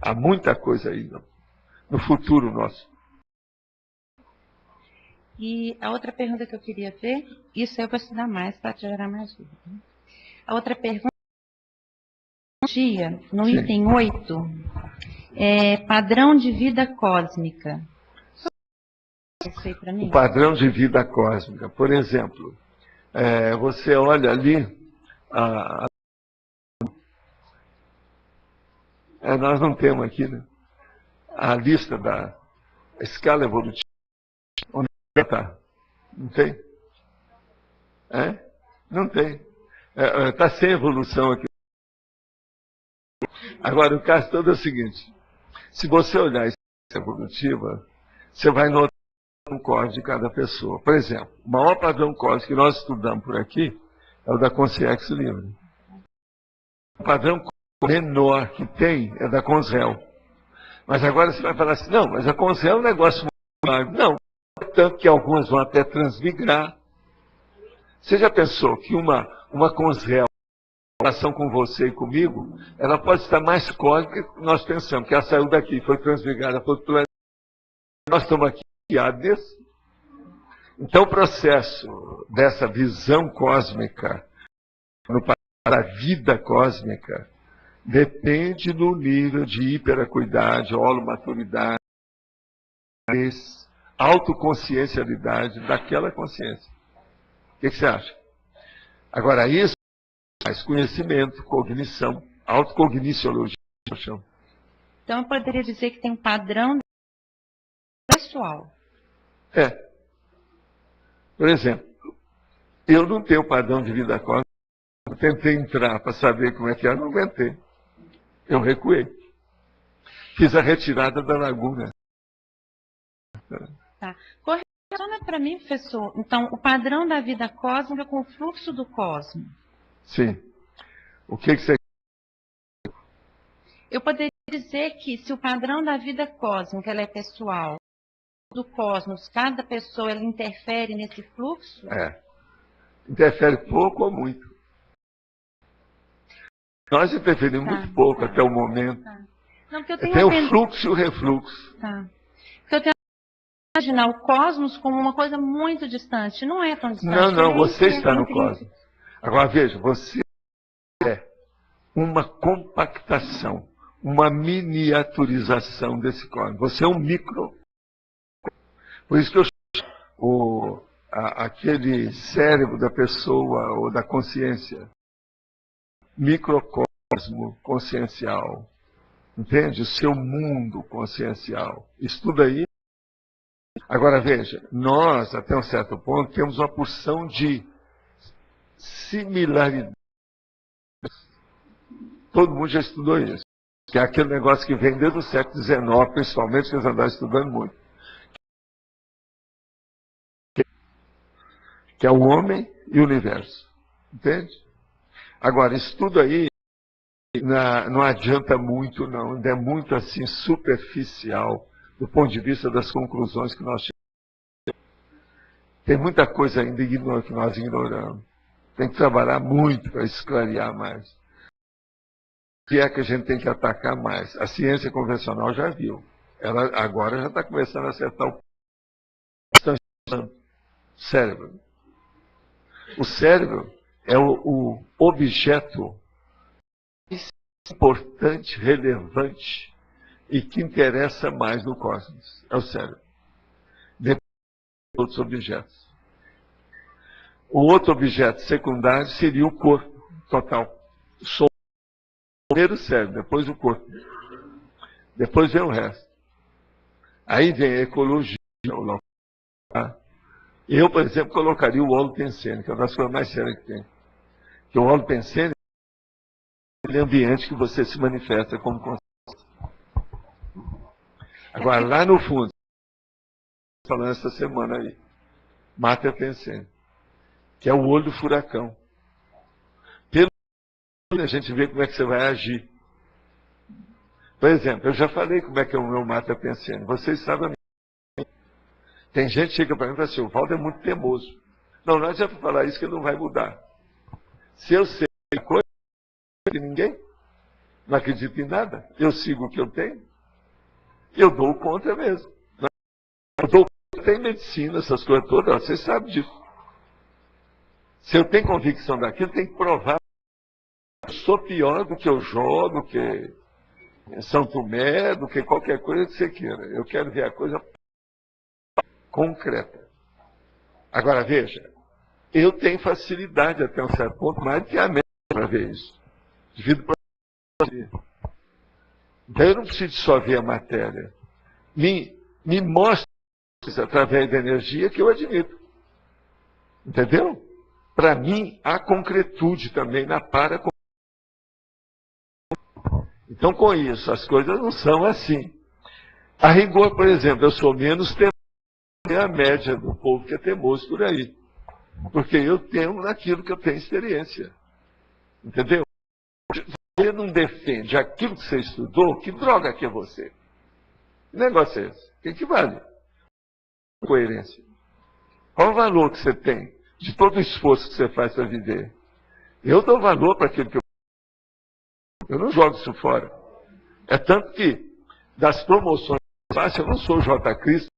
Há muita coisa aí no futuro nosso. E a outra pergunta que eu queria ver, isso eu vou estudar mais para gerar mais dúvida. A outra pergunta, no item 8, padrão de vida cósmica. Isso aí para mim? O padrão de vida cósmica. Por exemplo, você olha ali, nós não temos aqui, né? A lista da escala evolutiva. Tá. Não tem? É? Não tem. Está sem evolução aqui. Agora, o caso todo é o seguinte. Se você olhar a experiência evolutiva, você vai notar um código de cada pessoa. Por exemplo, o maior padrão código que nós estudamos por aqui é o da Consciex Livre. O padrão menor que tem é da Consel. Mas agora você vai falar assim, não, mas a Consel é um negócio muito... Não, tanto que algumas vão até transmigrar. Você já pensou que uma Consel, em relação com você e comigo, ela pode estar mais cósmica que nós pensamos, que ela saiu daqui, foi transmigrada para outro planeta. Nós estamos aqui guiados nisso. Então o processo dessa visão cósmica, para a vida cósmica, depende do nível de hiperacuidade, holomaturidade, autoconsciencialidade daquela consciência. O que você acha? Agora, isso faz conhecimento, cognição, autocogniciologia. Então, eu poderia dizer que tem um padrão pessoal. Por exemplo, eu não tenho padrão de vida cósmica. Eu tentei entrar para saber como é que era, não aguentei. Eu recuei. Fiz a retirada da laguna. Tá. Correlaciona para mim, professor. Então, o padrão da vida cósmica com o fluxo do cosmos. Sim. O que você... Eu poderia dizer que se o padrão da vida cósmica ela é pessoal, do cosmos, cada pessoa ela interfere nesse fluxo? Interfere pouco ou muito. Nós interferimos muito pouco até o momento. Não, tem o fluxo e o refluxo. Porque eu tenho que imaginar o cosmos como uma coisa muito distante. Não é tão distante. Não, você está no cosmos. Agora veja, você é uma compactação, uma miniaturização desse cosmos. Você é um micro. Por isso que eu chamo aquele cérebro da pessoa ou da consciência microcosmo consciencial. Entende? O seu mundo consciencial. Estuda aí. Agora veja, nós, até um certo ponto, temos uma porção de similaridades. Todo mundo já estudou isso. Que é aquele negócio que vem desde o século XIX, principalmente, que eles andaram estudando muito. Que é o homem e o universo. Entende? Agora, estudo aí não adianta muito, não. Ainda é muito assim superficial do ponto de vista das conclusões que nós chegamos. Tem muita coisa ainda que nós ignoramos. Tem que trabalhar muito para esclarear mais. O que é que a gente tem que atacar mais? A ciência convencional já viu. Ela agora já está começando a acertar o cérebro. O cérebro é o objeto importante, relevante e que interessa mais no cosmos. É o cérebro. Depois de outros objetos. O outro objeto secundário seria o corpo total. Primeiro o cérebro, depois o corpo. Depois vem o resto. Aí vem a ecologia. Eu, por exemplo, colocaria o holopensene, que é uma das coisas mais sérias que tem. Que o holopensene é aquele ambiente que você se manifesta como consciência. Agora, lá no fundo, falando essa semana aí, Mater Pensene, que é o olho do furacão. Pelo olho a gente vê como é que você vai agir. Por exemplo, eu já falei como é que é o meu Mater Pensene. Vocês sabem. Tem gente que chega para mim e fala assim, o Valdo é muito teimoso. Não adianta falar isso que ele não vai mudar. Se eu sei coisa que ninguém, não acredito em nada, eu sigo o que eu tenho, eu dou conta mesmo. Eu dou conta, tem medicina, essas coisas todas, vocês sabem disso. Se eu tenho convicção daquilo, tem que provar que eu sou pior do que eu jogo, do que São Tomé, do que qualquer coisa que você queira. Eu quero ver a coisa concreta. Agora, veja, eu tenho facilidade até um certo ponto, mais do que a média para ver isso. Devido para então eu não preciso só ver a matéria. Me mostra através da energia que eu admito. Entendeu? Para mim, há concretude também na para. Então, com isso, as coisas não são assim. A rigor, por exemplo, eu sou menos temoso que a média do povo que é teimoso por aí. Porque eu temo naquilo que eu tenho experiência. Entendeu? Você não defende aquilo que você estudou, que droga que é você? Que negócio é esse? O que vale? Coerência. Qual o valor que você tem de todo o esforço que você faz para viver? Eu dou valor para aquilo que eu não jogo isso fora. É tanto que, das promoções que eu faço, eu não sou o J. Cristo,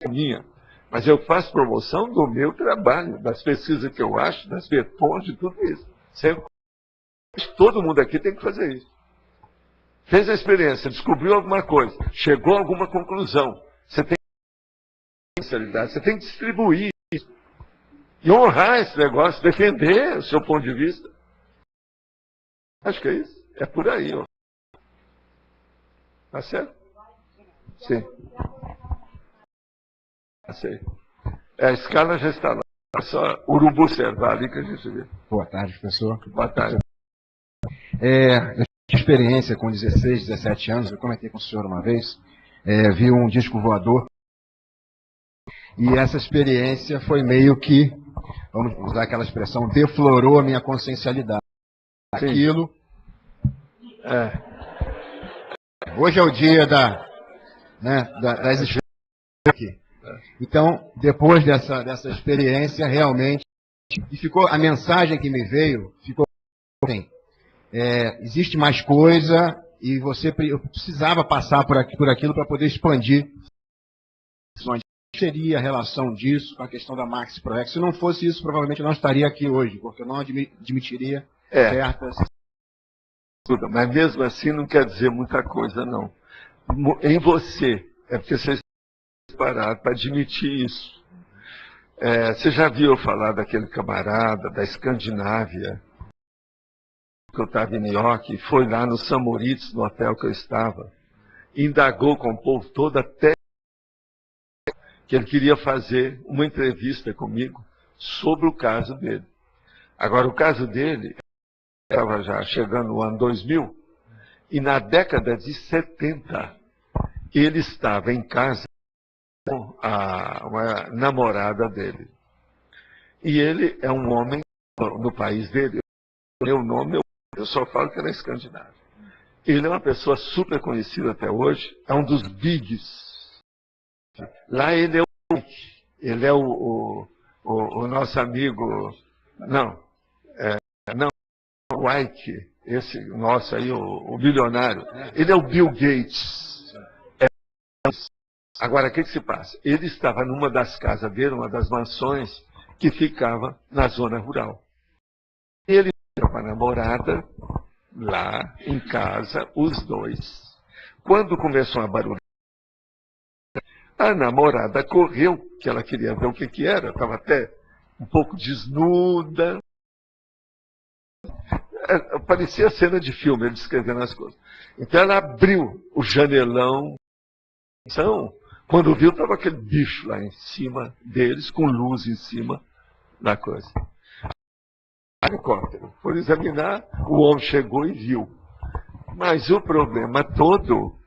minha, mas eu faço promoção do meu trabalho, das pesquisas que eu acho, das vetões, de tudo isso. Sempre. Todo mundo aqui tem que fazer isso. Fez a experiência, descobriu alguma coisa, chegou a alguma conclusão. Você tem você tem que distribuir isso. E honrar esse negócio, defender o seu ponto de vista. Acho que é isso. É por aí, ó. Tá certo? Sim. Sei. A escala já está lá. É só urubu servar ali que a gente vê. Boa tarde, professor. Boa tarde. Eu tive experiência com 16, 17 anos, eu comentei com o senhor uma vez, vi um disco voador, e essa experiência foi meio que, vamos usar aquela expressão, deflorou a minha consciencialidade. Sim. Aquilo. Hoje é o dia das experiências aqui. Então, depois dessa experiência, realmente, e ficou a mensagem que me veio, ficou bem. Existe mais coisa e eu precisava passar por aquilo para poder expandir. Seria a relação disso com a questão da Max Proex? Se não fosse isso, provavelmente eu não estaria aqui hoje, porque eu não admitiria certas... Mas mesmo assim não quer dizer muita coisa, não. Em você, é porque você está preparado para admitir isso. Você já viu eu falar daquele camarada da Escandinávia, que eu estava em New York, e foi lá no St. Moritz, no hotel que eu estava, e indagou com o povo todo até que ele queria fazer uma entrevista comigo sobre o caso dele. Agora, o caso dele estava já chegando no ano 2000, e na década de 70, ele estava em casa com uma namorada dele. E ele é um homem, no país dele, meu nome, eu só falo que ele é escandinavo. Ele é uma pessoa super conhecida até hoje, é um dos bigs. Lá ele é o nosso amigo, o Ike, esse nosso aí, o bilionário. Ele é o Bill Gates. Agora, o que se passa? Ele estava numa das casas dele, uma das mansões, que ficava na zona rural. Ele tinha uma namorada lá em casa, os dois. Quando começou a barulhar, a namorada correu, que ela queria ver o que era, estava até um pouco desnuda. Parecia cena de filme, ele descrevendo as coisas. Então ela abriu o janelão. Então, quando viu, estava aquele bicho lá em cima deles, com luz em cima da coisa. Helicóptero. Foram examinar, o homem chegou e viu. Mas o problema todo,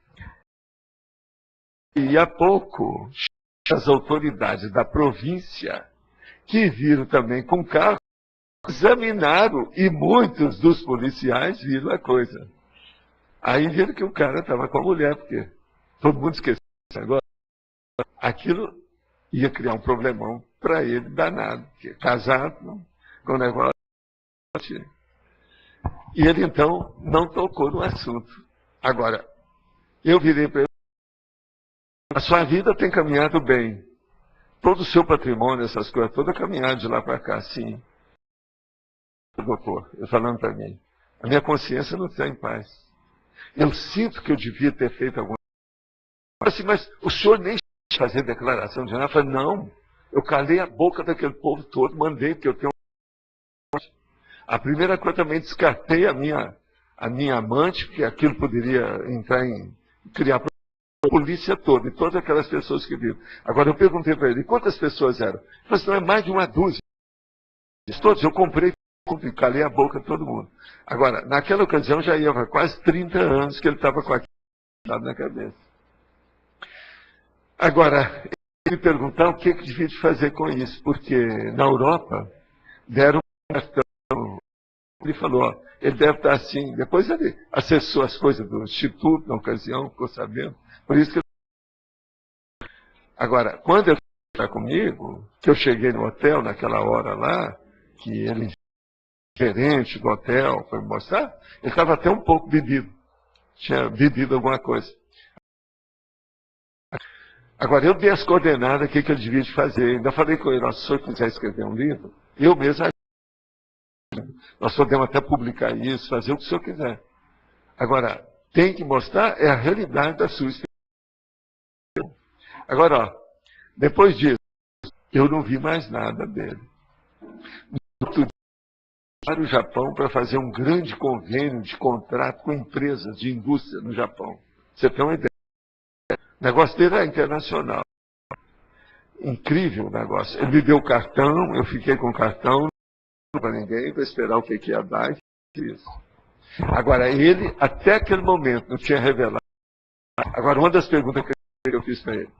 e há pouco, as autoridades da província, que viram também com carro, examinaram, e muitos dos policiais viram a coisa. Aí viram que o cara estava com a mulher, porque todo mundo esqueceu agora. Aquilo ia criar um problemão para ele danado, porque casado com o negócio. E ele então não tocou no assunto. Agora, eu virei para ele: a sua vida tem caminhado bem. Todo o seu patrimônio, essas coisas, toda caminhada de lá para cá, sim. Doutor, eu falando para mim, a minha consciência não está em paz. Eu sinto que eu devia ter feito alguma coisa. Assim, mas o senhor nem fazer declaração de nada? Eu falei: não, eu calei a boca daquele povo todo, mandei, porque eu tenho... A primeira coisa, também descartei a minha amante, porque aquilo poderia entrar em criar problema. polícia toda, e todas aquelas pessoas que viram. Agora eu perguntei para ele, quantas pessoas eram? Ele falou assim, não, é mais de uma dúzia. Todos, eu comprei e calei a boca de todo mundo. Agora, naquela ocasião já ia há quase 30 anos que ele estava com aquilo na cabeça. Agora, ele me perguntar o que devia de fazer com isso, porque na Europa deram um cartão, ele falou, ó, ele deve estar assim, depois ele acessou as coisas do Instituto na ocasião, ficou sabendo, por isso que ele... Agora, quando ele foi comigo, que eu cheguei no hotel naquela hora lá, que ele, gerente do hotel, foi me mostrar, ele estava até um pouco bebido, tinha bebido alguma coisa. Agora, eu dei as coordenadas, o que ele devia de fazer. Ainda falei com ele, se o senhor quiser escrever um livro, eu mesmo, nós podemos até publicar isso, fazer o que o senhor quiser. Agora, tem que mostrar a realidade da sua experiência. Agora, ó, depois disso, eu não vi mais nada dele. No outro dia, para o Japão para fazer um grande convênio de contrato com empresas de indústria no Japão. Você tem uma ideia? O negócio dele é internacional. Incrível o negócio. Ele me deu o cartão, eu fiquei com o cartão, não para ninguém, para esperar o que ia dar. Isso. Agora, ele, até aquele momento, não tinha revelado. Agora, uma das perguntas que eu fiz para ele,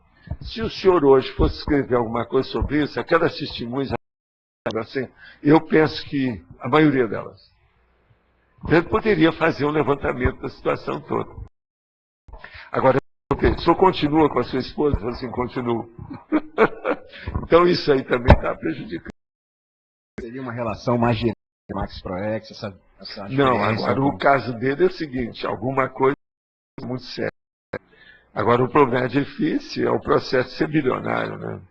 se o senhor hoje fosse escrever alguma coisa sobre isso, aquelas testemunhas, assim, eu penso que a maioria delas, ele poderia fazer um levantamento da situação toda. Agora, o senhor continua com a sua esposa? Eu falei assim, continuo. Então isso aí também está prejudicando. Seria uma relação mais direta com Max Proex, essa não, agora o caso dele é o seguinte, alguma coisa muito séria. Agora o problema é difícil, é o processo de ser bilionário, né?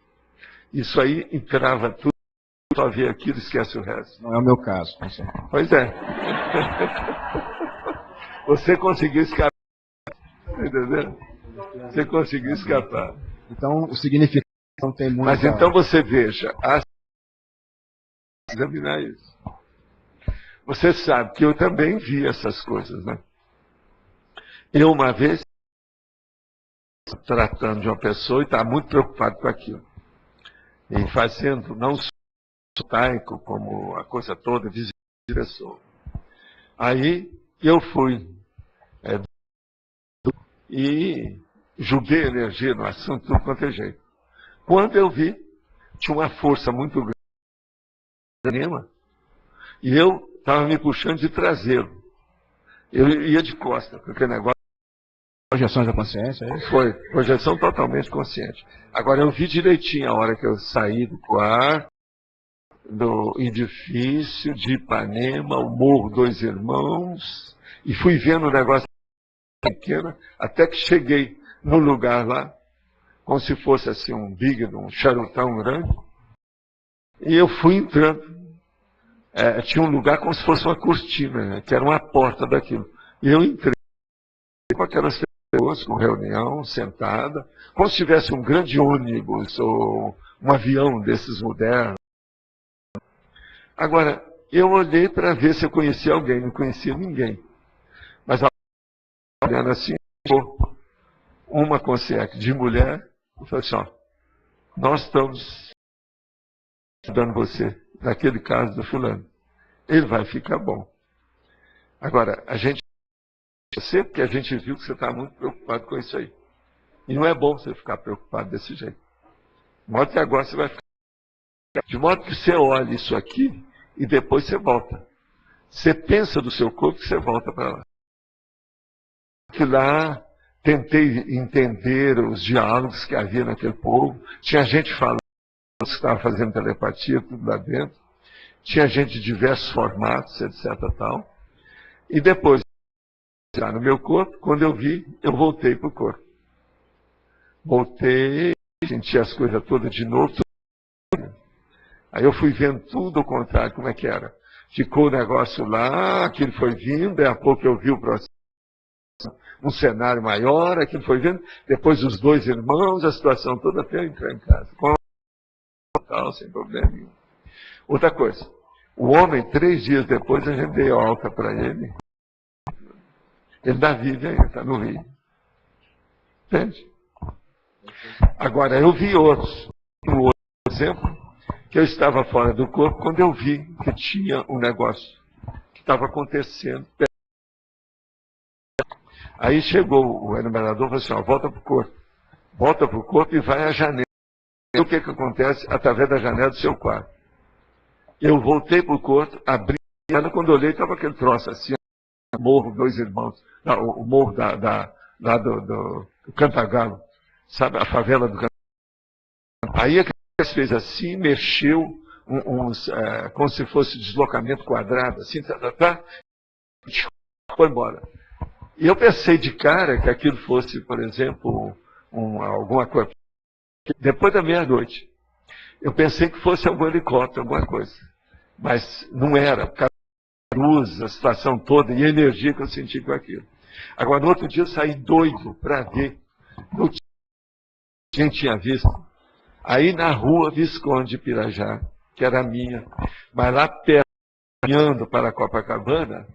Isso aí encrava tudo, só vê aquilo e esquece o resto. Não é o meu caso. Pois é. Você conseguiu escapar, entendeu? Você conseguiu escapar. Então, o significado não tem muito... Mas então você veja, examinar isso. Você sabe que eu também vi essas coisas, né? Eu, uma vez, tratando de uma pessoa e estava muito preocupado com aquilo. E fazendo, não só taico, como a coisa toda, visita de pessoa. Aí, eu fui e joguei energia no assunto, tudo quanto é jeito. Quando eu vi, tinha uma força muito grande, e eu estava me puxando de traseiro. Eu ia de costa, com aquele negócio. Projeção da consciência, é isso? Foi, projeção totalmente consciente. Agora, eu vi direitinho a hora que eu saí do quarto, do edifício de Ipanema, o Morro Dois Irmãos, e fui vendo o negócio pequeno, até que cheguei no lugar lá, como se fosse assim um um charutão grande, e eu fui entrando. Tinha um lugar como se fosse uma cortina, né, que era uma porta daquilo. E eu entrei com aquelas pessoas, com reunião, sentada, como se tivesse um grande ônibus ou um avião desses modernos. Agora, eu olhei para ver se eu conhecia alguém, não conhecia ninguém. Mas olhando assim, uma consciência de mulher, eu falei assim, ó, nós estamos ajudando você, naquele caso do fulano. Ele vai ficar bom. Agora, a gente você, porque a gente viu que você está muito preocupado com isso aí. E não é bom você ficar preocupado desse jeito. De modo que agora você vai ficar. De modo que você olha isso aqui e depois você volta. Você pensa do seu corpo e você volta para lá. Que lá tentei entender os diálogos que havia naquele povo. Tinha gente falando que estava fazendo telepatia, tudo lá dentro. Tinha gente de diversos formatos, etc. Tal. E depois, no meu corpo, quando eu vi, eu voltei para o corpo. Voltei, senti as coisas todas de novo. Aí eu fui vendo tudo ao contrário, como é que era. Ficou o negócio lá, aquilo foi vindo, daí a pouco eu vi o processo, um cenário maior, aquilo foi vindo, depois os dois irmãos, a situação toda até eu entrar em casa. Total, sem problema nenhum. Outra coisa, o homem, 3 dias depois, a gente deu alta para ele. Ele ainda vive ainda, está no Rio. Entende? Agora, eu vi outros. Um outro exemplo, que eu estava fora do corpo quando eu vi que tinha um negócio que estava acontecendo. Aí chegou o enumerador e falou assim, ó, volta para o corpo. Volta para o corpo e vai à janela. E o que acontece através da janela do seu quarto? Eu voltei para o corpo, abri a janela, quando eu olhei, estava aquele troço assim, o morro, dois irmãos, não, o morro lá do Cantagalo, sabe, a favela do Cantagalo. Aí a criança fez assim, mexeu, como se fosse deslocamento quadrado, assim, foi embora. E eu pensei de cara que aquilo fosse, por exemplo, alguma coisa. Depois da meia-noite, eu pensei que fosse algum helicóptero, alguma coisa. Mas não era, por causa da luz, a situação toda e a energia que eu senti com aquilo. Agora, no outro dia, eu saí doido para ver. Quem tinha visto? Aí na rua Visconde Pirajá, que era minha, mas lá perto, caminhando para Copacabana,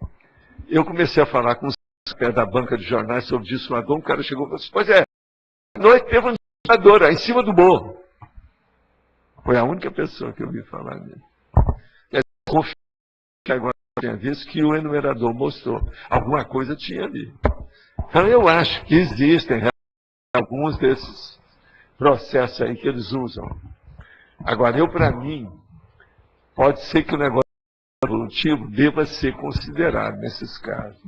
eu comecei a falar com os pés da banca de jornais sobre dissuador. Um cara chegou e falou assim, pois é, à noite teve um dissuador aí em cima do morro. Foi a única pessoa que eu ouvi falar nele. Confio que agora eu tinha visto que o enumerador mostrou. Alguma coisa tinha ali. Então eu acho que existem alguns desses processos aí que eles usam. Agora, para mim, pode ser que o negócio evolutivo deva ser considerado nesses casos.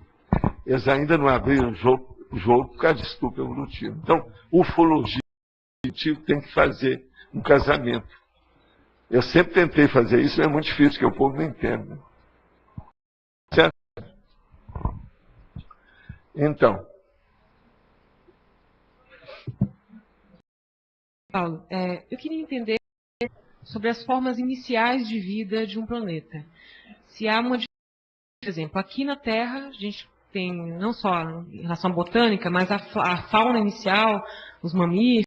Eles ainda não abriram o jogo por causa de estupro evolutivo. Então, ufologia evolutivo tem que fazer um casamento. Eu sempre tentei fazer isso, mas é muito difícil, porque o povo não entende. Certo? Então. Paulo, eu queria entender sobre as formas iniciais de vida de um planeta. Se há uma diferença, por exemplo, aqui na Terra, a gente tem não só em relação à botânica, mas a fauna inicial, os mamíferos,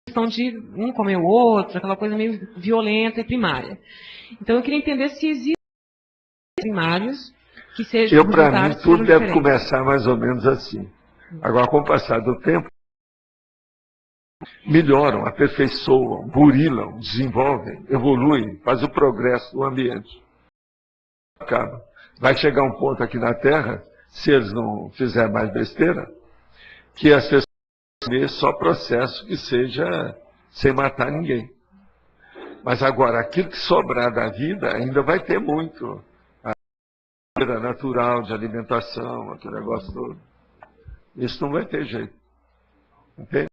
questão de um comer o outro, aquela coisa meio violenta e primária. Então eu queria entender se existem primários que sejam... Para mim, tudo deve começar mais ou menos assim. Agora, com o passar do tempo, melhoram, aperfeiçoam, burilam, desenvolvem, evoluem, fazem o progresso do ambiente. Acaba. Vai chegar um ponto aqui na Terra, se eles não fizerem mais besteira, que as pessoas vão ver só processo que seja sem matar ninguém. Mas agora, aquilo que sobrar da vida, ainda vai ter muito. A vida natural de alimentação, aquele negócio todo. Isso não vai ter jeito. Entende?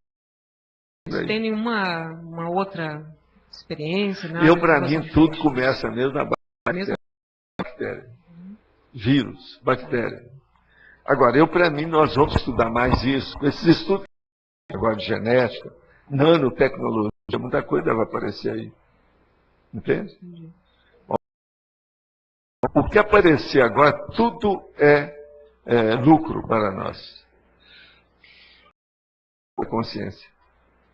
Não tem nenhuma outra experiência? Para mim, tudo começa mesmo na bactéria. Vírus, bactéria. Agora, para mim, nós vamos estudar mais isso. Esses estudos agora de genética, nanotecnologia, muita coisa vai aparecer aí. Entende? O que aparecer agora, tudo é lucro para nós. A consciência.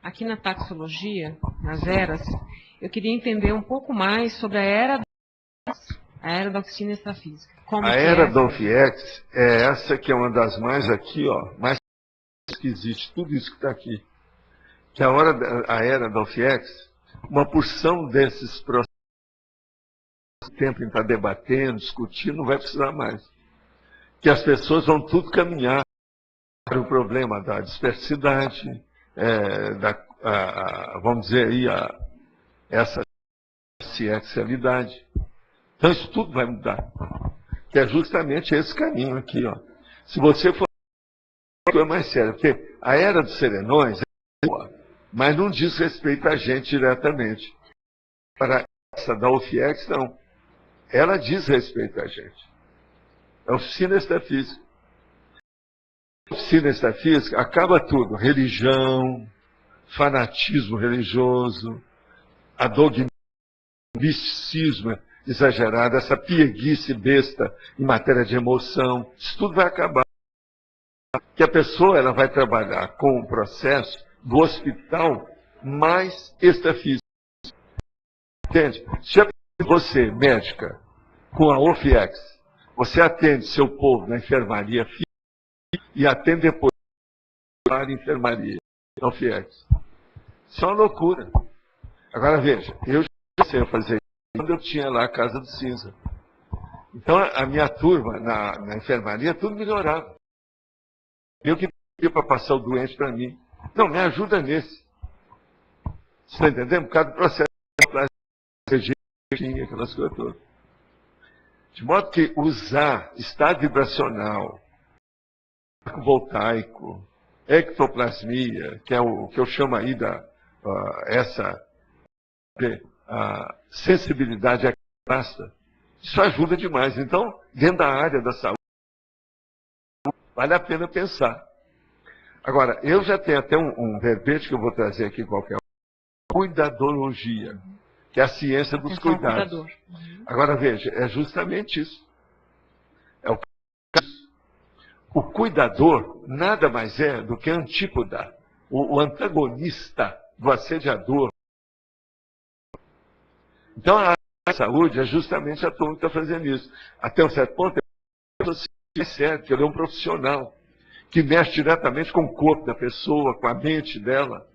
Aqui na taxologia, nas eras, eu queria entender um pouco mais sobre a era da oficina extrafísica. A era da OFIEX é essa que é uma das mais aqui, ó, mais que existe, tudo isso que está aqui. Que a era da OFIEX, uma porção desses processos que tempo em estar debatendo, discutindo, não vai precisar mais. Que as pessoas vão tudo caminhar para o problema da dispersidade, vamos dizer aí, essa sexualidade. Então isso tudo vai mudar. Que é justamente esse caminho aqui, ó. Se você for é mais sério, porque a era dos serenões é boa, mas não diz respeito a gente diretamente. Para essa da OFIEX, não. Ela diz respeito a gente. É a oficina extrafísica. A oficina extrafísica acaba tudo. Religião, fanatismo religioso, a misticismo exagerado, essa pieguice besta em matéria de emoção. Isso tudo vai acabar. Que a pessoa ela vai trabalhar com o processo do hospital mais extrafísico. Entende? Se você, médica, com a OFIEX, você atende seu povo na enfermaria física e atende depois na enfermaria, OFIEX. Isso é uma loucura. Agora veja, eu já sei fazer isso quando eu tinha lá a Casa do Cinza. Então a minha turma na enfermaria, tudo melhorava. Eu que pedi para passar o doente para mim. Não, me ajuda nesse. Você está entendendo? Por causa do processo de aquelas coisas todas. De modo que usar estado vibracional, arco voltaico, ectoplasmia, que é o que eu chamo aí essa sensibilidade basta. Isso ajuda demais. Então, dentro da área da saúde, vale a pena pensar. Agora, eu já tenho até um verbete que eu vou trazer aqui qualquer hora. Cuidadologia, que é a ciência dos cuidados. Agora, veja, é justamente isso. O cuidador nada mais é do que antípoda, o antagonista do assediador. Então, a saúde é justamente a turma que está fazendo isso. Até um certo ponto, é certo, que ele é um profissional que mexe diretamente com o corpo da pessoa, com a mente dela,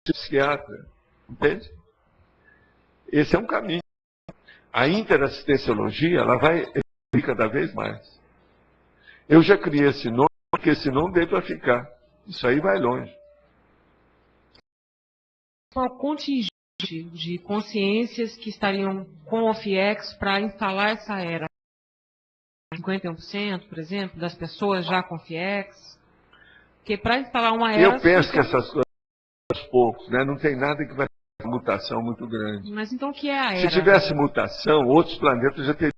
psiquiatra, entende? Esse é um caminho. A interassistenciologia, ela vai evoluir cada vez mais. Eu já criei esse nome, porque esse nome veio para ficar. Isso aí vai longe. Qual contingente de consciências que estariam com o FIEX para instalar essa era? 51%, por exemplo, das pessoas já com FIEX? Porque para instalar uma era... Eu penso que essas coisas, aos poucos, né? Não tem nada que vai ter mutação muito grande. Mas então o que é a era? Se tivesse mutação, outros planetas já teriam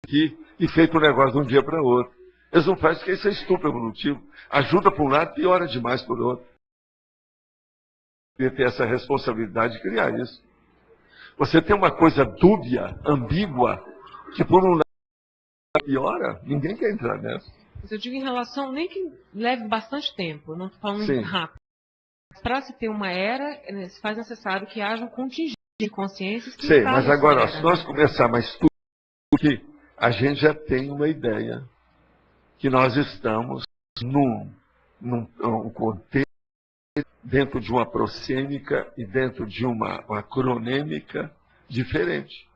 aqui e feito um negócio de um dia para o outro. Eles não fazem porque isso é estupro evolutivo. Ajuda para um lado, piora demais para o outro. Ter essa responsabilidade de criar isso. Você tem uma coisa dúbia, ambígua, que por um lado piora, ninguém quer entrar nessa. Mas eu digo em relação, nem que leve bastante tempo, eu não estou falando Sim. rápido. Para se ter uma era, se faz necessário que haja um contingente de consciências que Sei, mas agora, era, se nós começarmos a estudar aqui, a gente já tem uma ideia que nós estamos num contexto dentro de uma prosêmica e dentro de uma cronêmica diferente.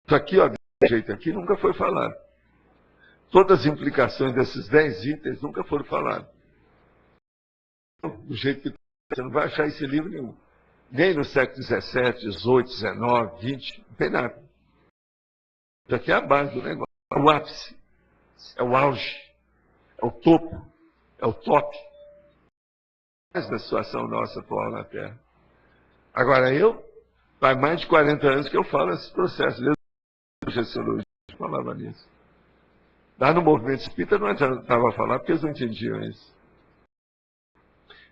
Isso aqui, ó, desse jeito aqui, nunca foi falado. Todas as implicações desses 10 itens nunca foram faladas. Do jeito que você não vai achar esse livro nenhum. Nem no século XVII, XVIII, XIX, XX, não tem nada. Isso aqui é a base do negócio. É o ápice. É o auge. É o topo. É o top. Essa é a situação nossa atual na Terra. Agora, faz mais de 40 anos que eu falo esse processo. Desde a Gessiologia falava nisso. Lá no movimento espírita não adiantava falar, porque eles não entendiam isso.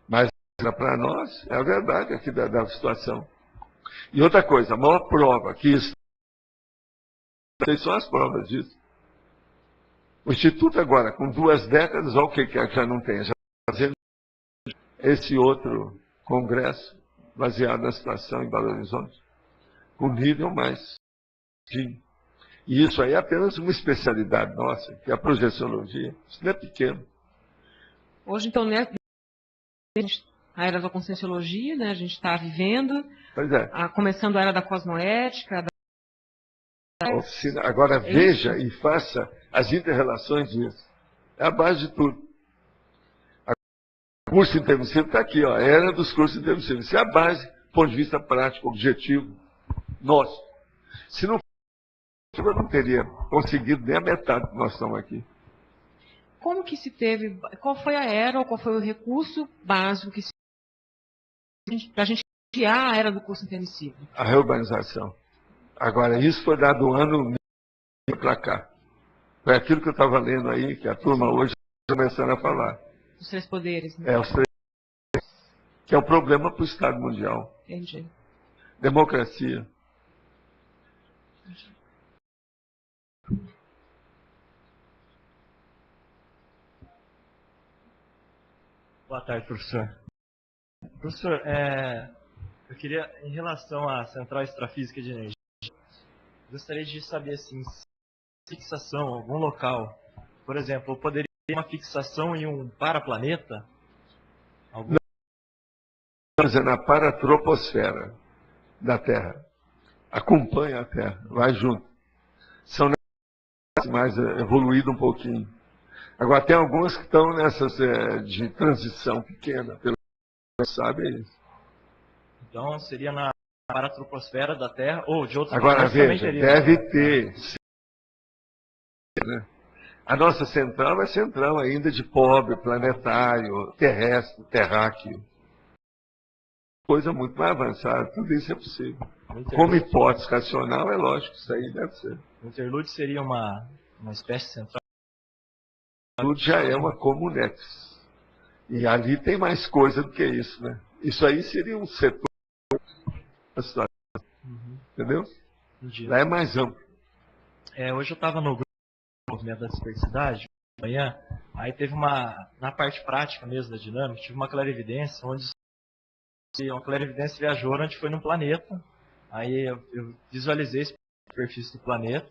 Mas para nós é a verdade aqui da situação. E outra coisa, a maior prova que isso são as provas disso. O Instituto agora, com 2 décadas, olha o que já não tem. Já está fazendo esse outro congresso, baseado na situação em Belo Horizonte, com nível mais fino. E isso aí é apenas uma especialidade nossa, que é a projeciologia. Isso não é pequeno. Hoje, então, né, a era da conscienciologia, né, a gente está vivendo, Pois é. Começando a era da cosmoética. Agora veja e faça as inter-relações disso. É a base de tudo. O curso intermissivo está aqui, ó, a era dos cursos intermissivos. Isso é a base, do ponto de vista prático, objetivo, nosso. Se não eu não teria conseguido nem a metade que nós estamos aqui. Como que se teve, qual foi a era ou qual foi o recurso básico que se para a gente criar a era do curso intermissivo? A reurbanização. Agora, isso foi dado um ano para cá. Foi aquilo que eu estava lendo aí, que a turma hoje está começando a falar. Os 3 poderes, né? Os 3 que é o problema para o Estado mundial. Entendi. Democracia. Boa tarde, professor. Professor, eu queria, em relação à central extrafísica de energia, gostaria de saber, assim, fixação, algum local, por exemplo, eu poderia ter uma fixação em um paraplaneta? coisa na paratroposfera da Terra. Acompanha a Terra, vai junto. São mais evoluídos um pouquinho. Agora, tem algumas que estão nessas de transição pequena, pelo que sabe isso. Então, seria na paratroposfera da Terra, ou de outros Agora, planetas também veja, teria, deve né? ter. Né? A nossa central é central ainda de pobre, planetário, terrestre, terráqueo. Coisa muito mais avançada, tudo isso é possível. Como hipótese racional, é lógico, isso aí deve ser. O interlude seria uma espécie central. Tudo já é uma comunex. E ali tem mais coisa do que isso, né? Isso aí seria um setor da situação. Entendeu? Entendi. Lá é mais amplo. Hoje eu estava no grupo de movimento da dispersidade, de manhã, aí teve na parte prática mesmo da dinâmica, tive uma clarividência, onde uma clarividência viajou onde foi num planeta, aí eu visualizei esse superfície do planeta,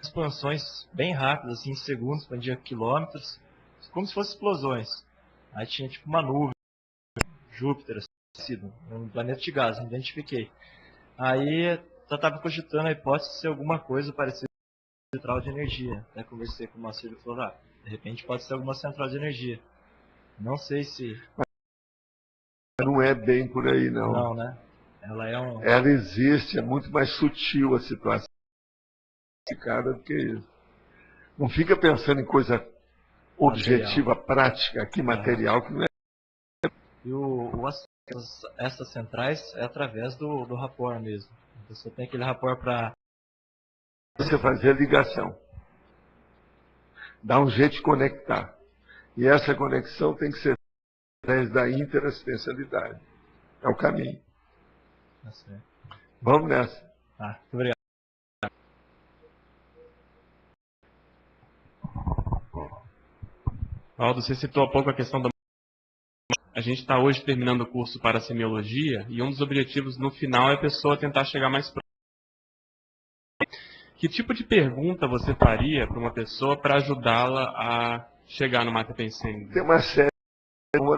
expansões bem rápidas, assim, em segundos, expandia quilômetros, como se fossem explosões. Aí tinha tipo uma nuvem, Júpiter, um planeta de gás, identifiquei. Aí eu estava cogitando a hipótese de ser alguma coisa parecida com central de energia. Até conversei com o Marcelo e falou, de repente pode ser alguma central de energia. Não sei se... Não é bem por aí, não. Não, né? Ela existe, é muito mais sutil a situação do que isso. Não fica pensando em coisa objetiva, prática, aqui, material, que não é. E o acesso a essas centrais é através do rapport mesmo. Você tem aquele rapport para... Você fazer a ligação. Dá um jeito de conectar. E essa conexão tem que ser através da interassistencialidade. É o caminho. Tá certo. Vamos nessa. Tá, muito obrigado. Aldo, você citou há pouco a questão da... A gente está hoje terminando o curso para semiologia e um dos objetivos no final é a pessoa tentar chegar mais próximo. Que tipo de pergunta você faria para uma pessoa para ajudá-la a chegar no Mate Pensando? Tem uma série. O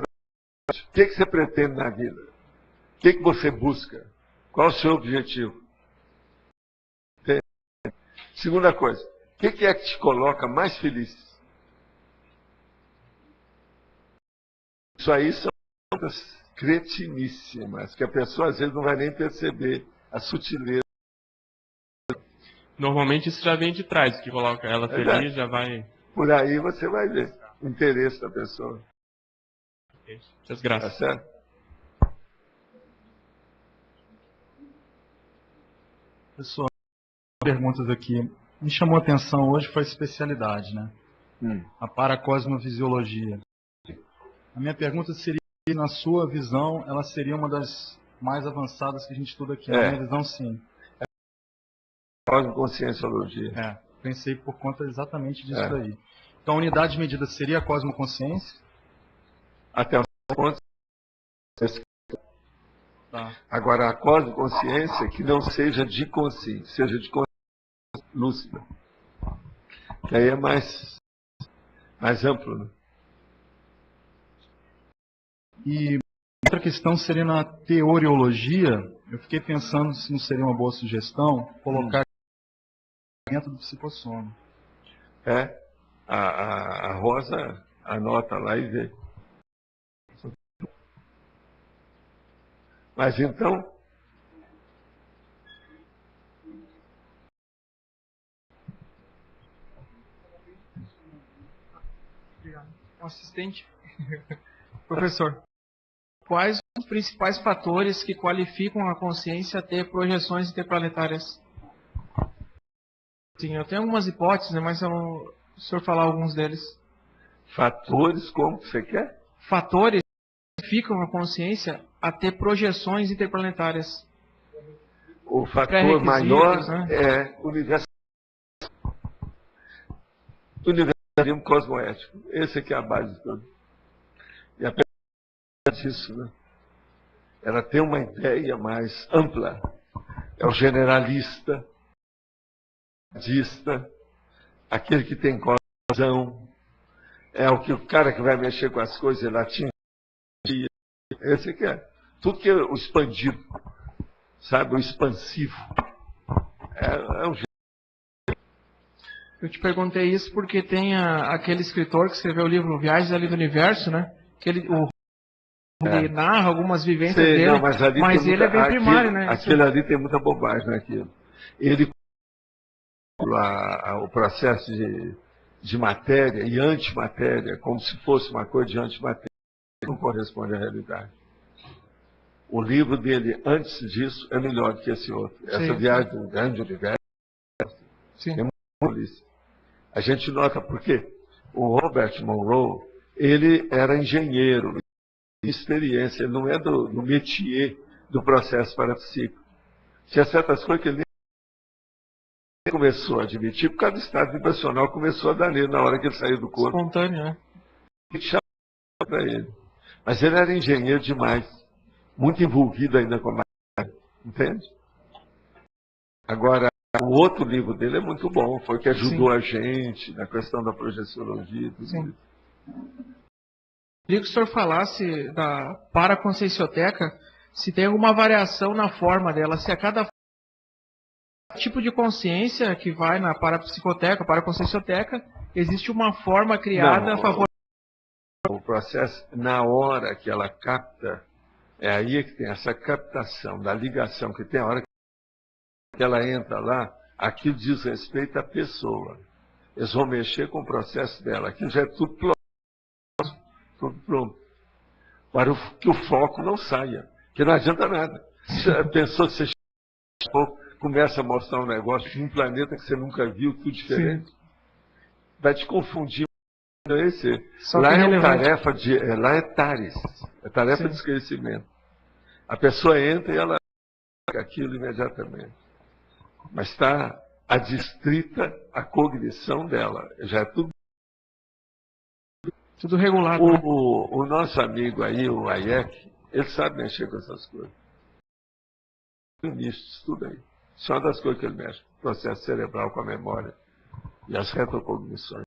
que você pretende na vida? O que você busca? Qual o seu objetivo? Segunda coisa, o que é que te coloca mais feliz? Isso aí são coisas cretiníssimas, que a pessoa às vezes não vai nem perceber a sutileza. Normalmente isso já vem de trás, que coloca ela feliz, já vai... Por aí você vai ver o interesse da pessoa. Muitas graças. Tá certo? Pessoal, perguntas aqui. Me chamou a atenção hoje foi a especialidade, né? A paracosmofisiologia. A minha pergunta seria, na sua visão, ela seria uma das mais avançadas que a gente estuda aqui. Na minha visão, sim. Cosmoconscienciologia. Pensei por conta exatamente disso daí. Então, a unidade de medida seria a cosmoconsciência? Até o ponto. Tá. Agora, a cosmoconsciência que não seja de consciência, seja de consciência lúcida. Que aí é mais amplo, né? E outra questão seria na teoriologia. Eu fiquei pensando se não seria uma boa sugestão colocar dentro do psicossomo. A Rosa anota lá e vê. Mas então... Um assistente. Professor, quais os principais fatores que qualificam a consciência a ter projeções interplanetárias? Sim, eu tenho algumas hipóteses, né, mas se o senhor falar alguns deles. Fatores como você quer? Fatores que qualificam a consciência a ter projeções interplanetárias. O fator maior, né? É universalismo cosmoético. Esse aqui é a base de tudo. E a pessoa disso, né? Ela tem uma ideia mais ampla. É o generalista, aquele que tem razão, é o cara que vai mexer com as coisas, ele atinge. Esse que é. Tudo que é o expandido, sabe? O expansivo. É um jeito. Eu te perguntei isso porque tem aquele escritor que escreveu o livro Viagens além do Universo, né? Que ele narra algumas vivências dele, não, mas ele é bem primário, né? Aquele ali tem muita bobagem naquilo. Ele o processo de matéria e antimatéria, como se fosse uma coisa de antimatéria, não corresponde à realidade. O livro dele, antes disso, é melhor do que esse outro. Essa viagem do grande universo é muito polícia. A gente nota porque o Robert Monroe, ele era engenheiro, experiência, ele não é do métier do processo parapsíquico. Tinha certas coisas que ele nem começou a admitir, por causa do estado vibracional, começou a dar nele na hora que ele saiu do corpo. Espontâneo, né? E chamou para ele. Mas ele era engenheiro demais, muito envolvido ainda com a matéria, entende? Agora, o outro livro dele é muito bom, foi o que ajudou a gente na questão da projeciologia e tudo isso. Queria que o senhor falasse da paraconsciencioteca, se tem alguma variação na forma dela, se a cada tipo de consciência que vai na parapsicoteca, paraconsciencioteca, existe uma forma criada a favor... O processo, na hora que ela capta, é aí que tem essa captação da ligação, que tem a hora que ela entra lá, aquilo diz respeito à pessoa. Eles vão mexer com o processo dela, aquilo já é tudo pronto. Para que o foco não saia, que não adianta nada. Você pensou que você começa a mostrar um negócio de um planeta que você nunca viu, tudo diferente? Vai te confundir. Lá é uma tarefa lá é TARES, é tarefa de esclarecimento. A pessoa entra e ela aquilo imediatamente. Mas está adstrita a cognição dela. Já é tudo regulado. O nosso amigo aí, o Hayek, ele sabe mexer com essas coisas. Isso tudo aí. Isso é uma das coisas que ele mexe. O processo cerebral com a memória e as retrocognições.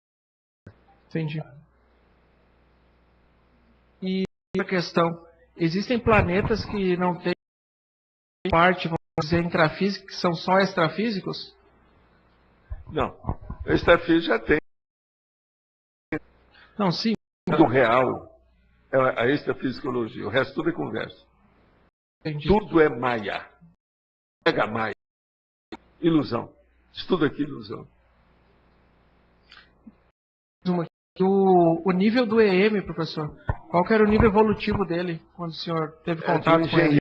Entendi. E a questão, existem planetas que não têm parte, vamos dizer, intrafísica, que são só extrafísicos? Não. O extrafísico já tem. Não, sim. O real é a extrafisicologia. O resto tudo é conversa. Entendi. Tudo é maia. Pega maia. Ilusão. Isso tudo aqui é ilusão. O nível do EM, professor, qual que era o nível evolutivo dele quando o senhor teve contato com ele?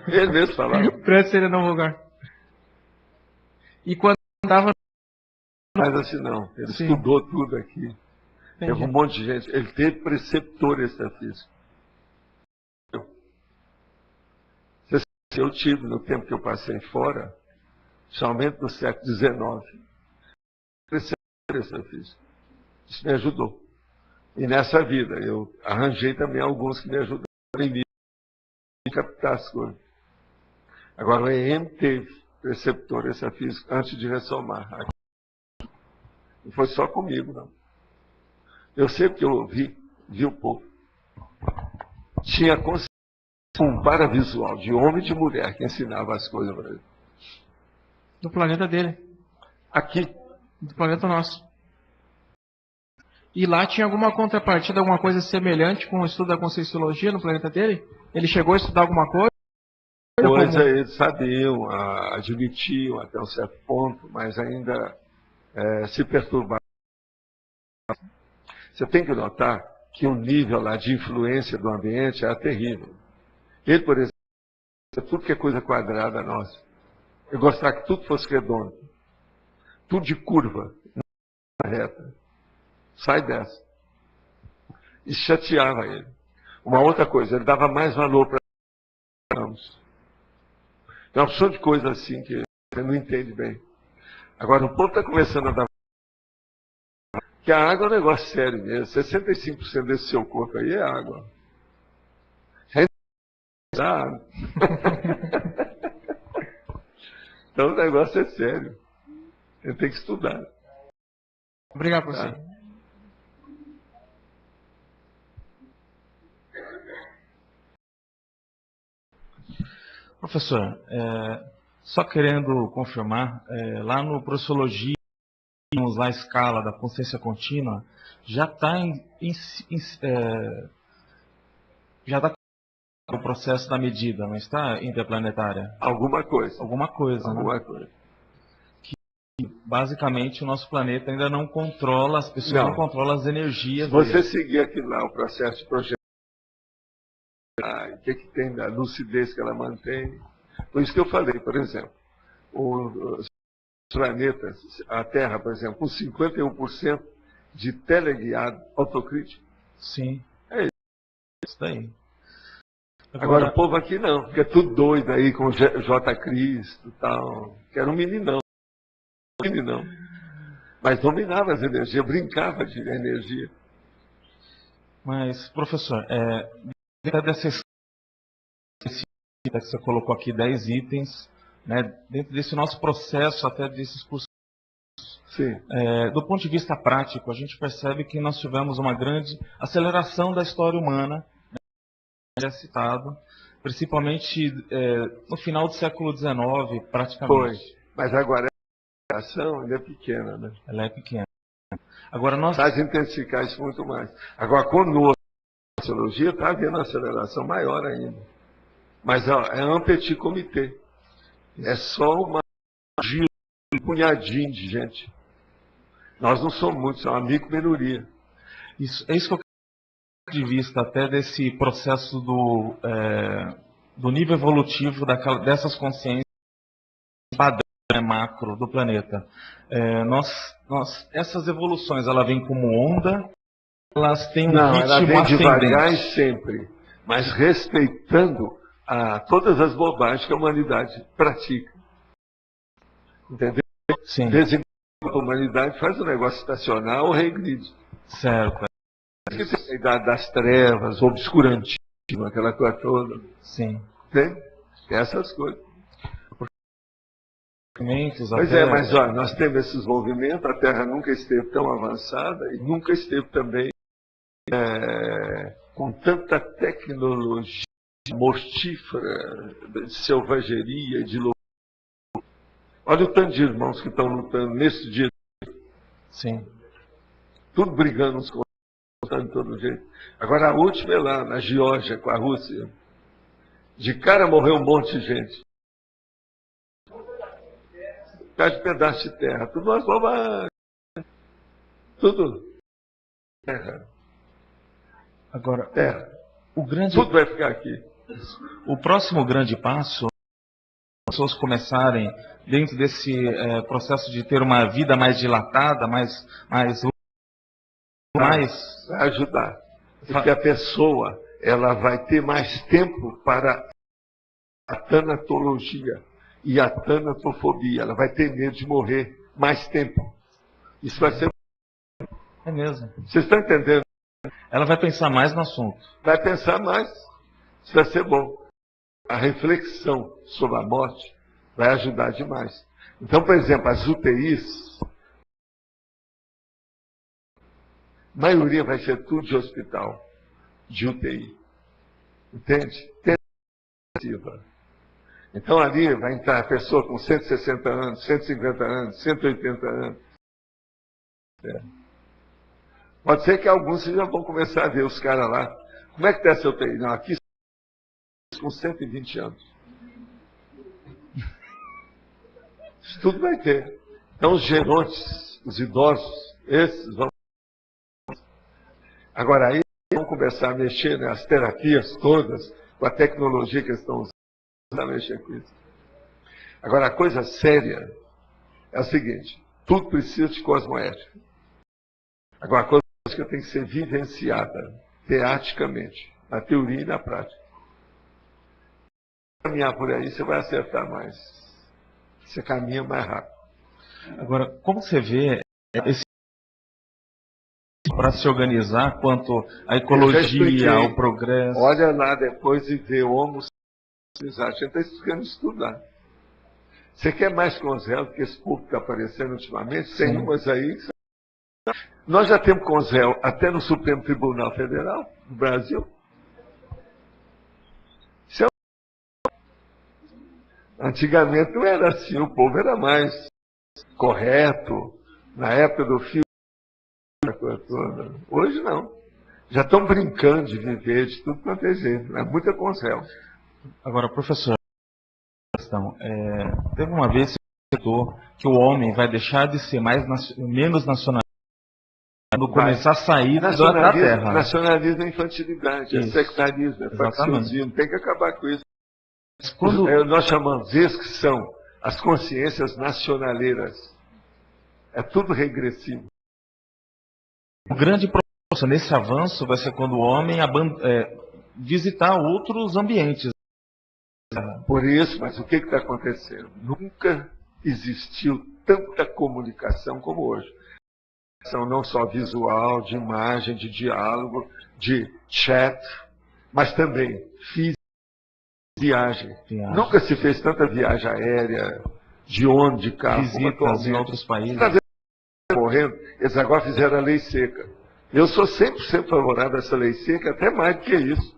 Ele mesmo falava. Presta ele não lugar. E quando andava... Mas assim não, ele estudou tudo aqui. Teve um monte de gente. Ele teve preceptor extrafísico. Eu tive, no tempo que eu passei fora, somente no século XIX, preceptor extrafísico. Isso me ajudou. E nessa vida, eu arranjei também alguns que me ajudaram em mim a captar as coisas. Agora, o EM teve preceptor extrafísico antes de ressomar. Não foi só comigo, não. Eu sei porque eu vi o povo. Tinha consciência, um paravisual de homem e de mulher que ensinava as coisas para ele. Do planeta dele. Aqui. Do planeta nosso. E lá tinha alguma contrapartida, alguma coisa semelhante com o estudo da conscienciologia no planeta dele? Ele chegou a estudar alguma coisa? Eles sabiam, admitiam até um certo ponto, mas ainda se perturbavam. Você tem que notar que o nível lá de influência do ambiente era terrível. Ele, por exemplo, tudo que é coisa quadrada nossa. Eu gostava que tudo fosse redondo. Tudo de curva, não reta. Sai dessa. Isso chateava ele. Uma outra coisa, ele dava mais valor para ambos. É uma opção de coisa assim que você não entende bem. Agora, o povo está começando a dar que a água é um negócio sério mesmo. 65% desse seu corpo aí é água. Então o negócio é sério. Ele tem que estudar. Obrigado, professor. Professor, só querendo confirmar, lá no Projeciologia, lá a escala da consciência contínua, já está já está o processo da medida, não está interplanetária? Alguma coisa. Alguma coisa, Alguma né? coisa. Basicamente, o nosso planeta ainda não controla, as pessoas não controlam as energias. Se você seguir aquilo lá, o processo de projeção, o que tem da lucidez que ela mantém. Por isso que eu falei, por exemplo, os planetas, a Terra, por exemplo, com 51% de teleguiado autocrítico. Sim. É isso daí. Agora o povo aqui não, fica tudo doido aí com J. Cristo e tal. Que era um meninão. Mas dominava as energias, brincava de energia. Mas, professor, dentro dessa que você colocou aqui 10 itens, né, dentro desse nosso processo, até desses cursos, do ponto de vista prático, a gente percebe que nós tivemos uma grande aceleração da história humana, né, já citado, principalmente no final do século XIX, praticamente. Foi, mas agora a ação ainda é pequena, né? Ela é pequena. Agora nós... Faz intensificar isso muito mais. Agora, conosco, a sociologia está havendo uma aceleração maior ainda. Mas é um petit comitê. É só um punhadinho de gente. Nós não somos muitos, somos uma micro-minoria. É isso que eu quero de vista até desse processo do nível evolutivo dessas consciências padrão, macro do planeta. Essas evoluções, ela vem como onda, elas têm um ritmo ela vem ascendente. devagar e sempre, mas respeitando todas as bobagens que a humanidade pratica. Entendeu? Sim. De vez em quando a humanidade faz um negócio estacionar ou regride. Certo. A idade das trevas, obscurantismo, aquela coisa toda. Sim. Tem? Essas coisas. Pois mas olha, nós temos esses movimentos, a Terra nunca esteve tão avançada e nunca esteve também com tanta tecnologia mortífera, de selvageria, de loucura. Olha o tanto de irmãos que estão lutando nesse dia. Sim. Tudo brigando uns com os outros de todo jeito. Agora a última é lá, na Geórgia, com a Rússia. De cara morreu um monte de gente. De pedaço de terra, tudo umas bobagens. Tudo terra. Agora, terra. Tudo vai ficar aqui. O próximo grande passo, as pessoas começarem, dentro desse processo de ter uma vida mais dilatada, mais vai ajudar. Porque a pessoa ela vai ter mais tempo para a tanatologia e a tanatofobia. Ela vai ter medo de morrer mais tempo. Isso vai ser... É mesmo. Vocês estão entendendo? Ela vai pensar mais no assunto. Vai pensar mais. Isso vai ser bom. A reflexão sobre a morte vai ajudar demais. Então, por exemplo, as UTIs, a maioria vai ser tudo de hospital, de UTI. Entende? Tentativa. Então ali vai entrar a pessoa com 160 anos, 150 anos, 180 anos. Pode ser que alguns já vão começar a ver os caras lá. Como é que está essa UTI? Não, aqui com 120 anos. Isso tudo vai ter. Então os gerontes, os idosos, esses vão... Agora aí vão começar a mexer nas terapias todas, com a tecnologia que eles estão usando. Mexer com isso. Agora, a coisa séria é o seguinte: tudo precisa de cosmoética. Agora, a cosmoética tem que ser vivenciada teaticamente, na teoria e na prática. Se caminhar por aí, você vai acertar mais. Você caminha mais rápido. Agora, como você vê esse para se organizar quanto à ecologia, ao progresso? Olha lá depois e vê Homo. A gente está estudando estudar. Você quer mais Conzel do que esse público que está aparecendo ultimamente? Sim. Tem umas aí. Nós já temos Conzel até no Supremo Tribunal Federal, no Brasil. Antigamente não era assim, o povo era mais correto, na época do filme, toda. Hoje não. Já estão brincando de viver de tudo quanto é jeito, é muita conselho. Agora, professor, teve uma vez que o homem vai deixar de ser menos nacionalista quando começar a sair da terra. Nacionalismo é infantilidade, é sectarismo, é facciosismo, tem que acabar com isso. Nós chamamos isso que são as consciências nacionaleiras. É tudo regressivo. O grande problema nesse avanço vai ser quando o homem visitar outros ambientes. Por isso, mas o que está acontecendo? Nunca existiu tanta comunicação como hoje. Não só visual, de imagem, de diálogo, de chat, mas também física, viagem. Nunca se fez tanta viagem aérea, de ônibus, de carro. Visitas em outros países. Está vendo morrendo? Eles agora fizeram a lei seca. Eu sou 100% favorável a essa lei seca, até mais do que isso.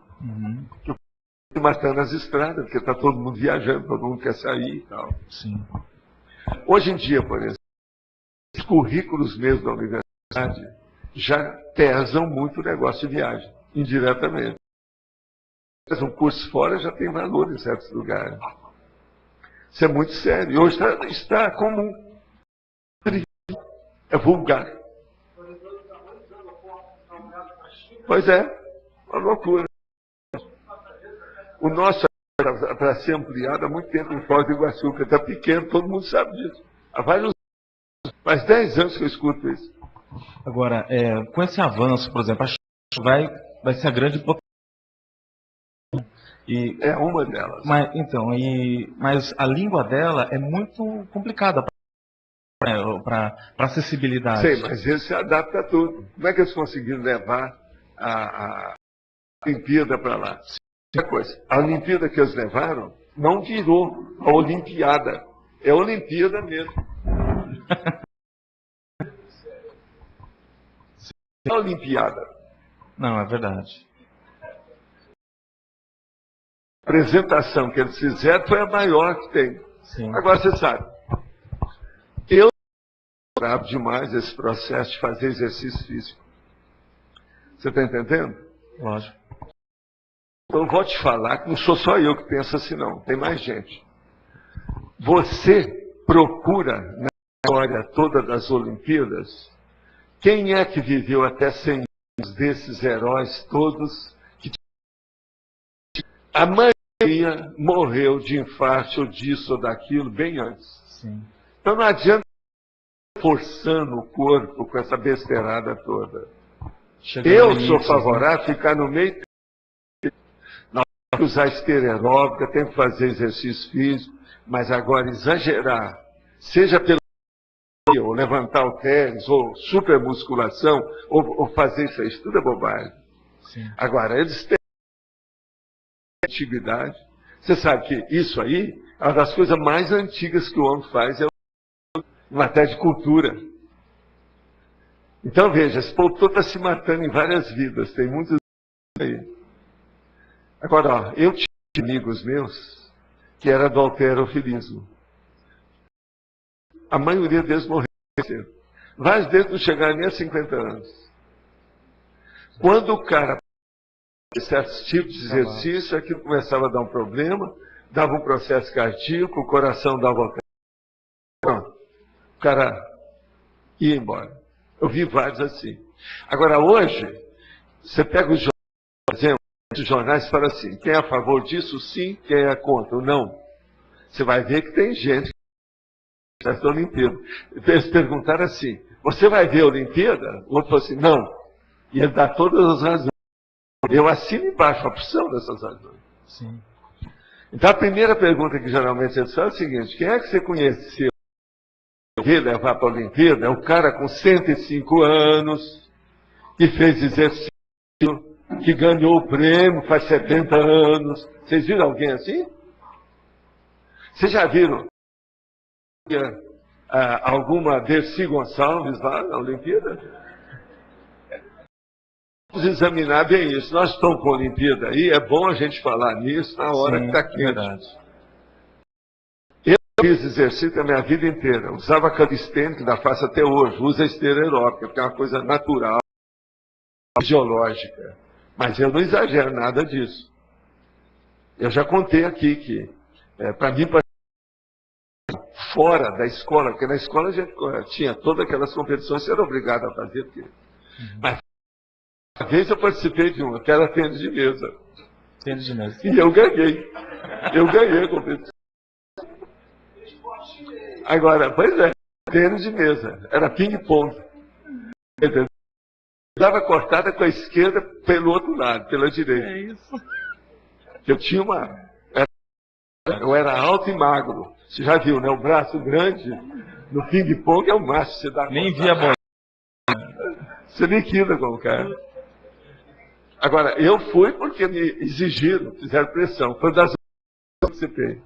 Matando as estradas, porque está todo mundo viajando, todo mundo quer sair e tal. Sim. Hoje em dia, por exemplo, os currículos mesmo da universidade já pesam muito o negócio de viagem, indiretamente. Um curso fora já tem valor em certos lugares. Isso é muito sério. E hoje está comum. É vulgar. Pois é, uma loucura. O nosso para ser ampliado há muito tempo em Foz do Iguaçu, que está pequeno, todo mundo sabe disso. Há vários anos, faz 10 anos que eu escuto isso. Agora, com esse avanço, por exemplo, a China vai ser a grande potência. É uma delas. Mas a língua dela é muito complicada para acessibilidade. Sei, mas eles se adaptam a tudo. Como é que eles conseguiram levar a Olimpíada para lá? Coisa. A Olimpíada que eles levaram não virou a Olimpiada. É a Olimpíada mesmo. É a Olimpiada. Não, é verdade. A apresentação que eles fizeram foi a maior que tem. Sim. Agora você sabe, eu bravo demais esse processo de fazer exercício físico. Você está entendendo? Lógico. Então, eu vou te falar que não sou só eu que penso assim, não. Tem mais gente. Você procura, na história toda das Olimpíadas, quem é que viveu até 100 anos desses heróis todos? A maioria morreu de infarto, ou disso ou daquilo, bem antes. Sim. Então, não adianta forçando o corpo com essa besteirada toda. Eu sou favorável a ficar no meio. Usar esteira aeróbica, tem que fazer exercício físico, mas agora exagerar, seja pelo ou levantar halteres, ou supermusculação, ou fazer isso tudo é bobagem. Sim. Agora, eles têm antiguidade. Você sabe que isso aí é uma das coisas mais antigas que o homem faz, é em matéria de cultura. Então veja, esse povo todo está se matando em várias vidas, tem muitos aí. Agora, ó, eu tinha amigos meus que era do halterofilismo. A maioria deles morreu cedo. Vários deles não chegaram nem a 50 anos. Quando o cara fazia certos tipos de exercício, aquilo começava a dar um problema, dava um processo cardíaco, o coração dava alternativa. Pronto. O cara ia embora. Eu vi vários assim. Agora, hoje, você pega os jornais, por exemplo, os jornais falam assim, quem é a favor disso, sim, quem é contra, ou não. Você vai ver que tem gente que está na Olimpíada. Eles perguntaram assim, você vai ver a Olimpíada? O outro falou assim, não. E ele dá todas as razões. Eu assino embaixo a opção dessas razões. Sim. Então a primeira pergunta que geralmente eles falam é a seguinte, quem é que você conheceu que levar para a Olimpíada? É o cara com 105 anos, que fez exercício, que ganhou o prêmio faz 70 anos. Vocês viram alguém assim? Vocês já viram alguma Dercy Gonçalves lá na Olimpíada? Vamos examinar bem isso. Nós estamos com a Olimpíada aí, é bom a gente falar nisso na hora que está quente. Verdade. Eu fiz exercício a minha vida inteira. Usava calistênica, ainda faço até hoje. Usa esteira aeróbica, porque é uma coisa natural, fisiológica. Mas eu não exagero nada disso. Eu já contei aqui que, para mim, fora da escola, porque na escola a gente tinha todas aquelas competições, você era obrigado a fazer. Porque... Mas, uma vez eu participei de uma, que era tênis de mesa. Tênis de mesa. E eu ganhei. Eu ganhei a competição. Agora, pois é, tênis de mesa. Era ping-pong. Dava cortada com a esquerda pelo outro lado, pela direita. É isso. Eu tinha eu era alto e magro. Você já viu, né? O braço grande no ping-pong é o máximo. Você dá Nem via a bola. Você liquida com o cara. Agora, eu fui porque me exigiram, fizeram pressão. Foi das que você fez.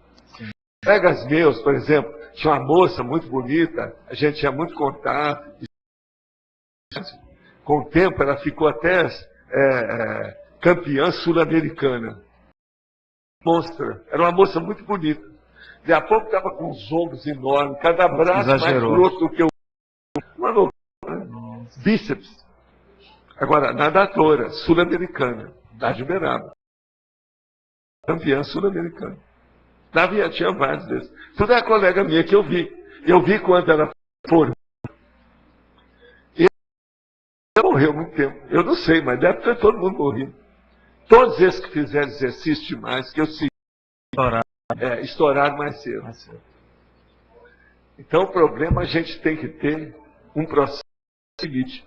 Colegas meus, por exemplo, tinha uma moça muito bonita, a gente tinha muito contato. Com o tempo, ela ficou até campeã sul-americana. Monster. Era uma moça muito bonita. Daqui a pouco estava com os ombros enormes, cada braço mais grosso do que o uma loucura. Bíceps. Agora, nadadora, sul-americana, da Uberaba. Campeã sul-americana. Tinha vários desses. Tudo é a colega minha que eu vi. Eu vi quando ela formou. E ela morreu há muito tempo. Eu não sei, mas deve ter todo mundo morrido. Todos esses que fizeram exercício demais, que eu segui, estouraram mais cedo. Então, o problema a gente tem que ter um processo seguinte.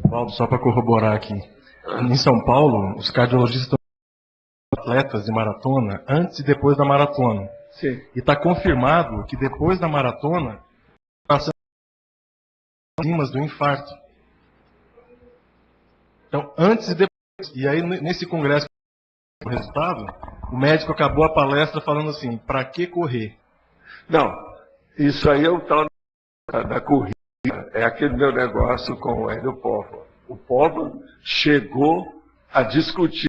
Valdo, só para corroborar aqui. Em São Paulo, os cardiologistas estão atletas de maratona antes e depois da maratona. Sim. E está confirmado que depois da maratona passam enzimas do infarto. Então, antes e depois. E aí, nesse congresso, o resultado, o médico acabou a palestra falando assim: para que correr? Não, isso aí é o tal da corrida. É aquele meu negócio com o Hélio Póvoa. O Póvoa chegou a discutir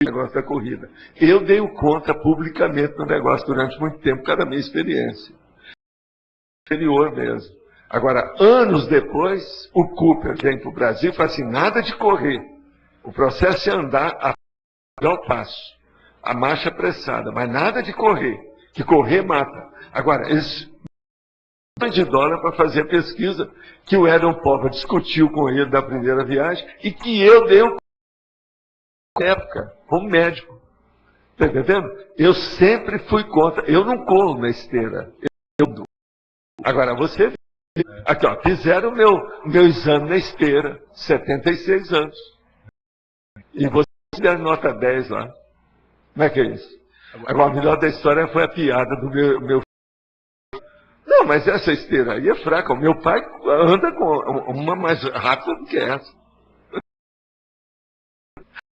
o negócio da corrida. Eu dei o conta publicamente no negócio durante muito tempo, por causa da minha experiência. Inferior mesmo. Agora, anos depois, o Cooper vem para o Brasil e fala assim: nada de correr. O processo é andar ao passo. A marcha apressada, mas nada de correr. Que correr mata. Agora, eles de dólar para fazer a pesquisa que o Hélio Póvoa discutiu com ele da primeira viagem e que eu dei na época, como médico. Está entendendo? Eu sempre fui contra. Eu não corro na esteira. Agora, você aqui, ó, fizeram o meu exame na esteira, 76 anos. E você deram nota 10 lá. Como é que é isso? Agora, o melhor da história foi a piada do meu filho. Não, mas essa esteira aí é fraca. O meu pai anda com uma mais rápida do que essa.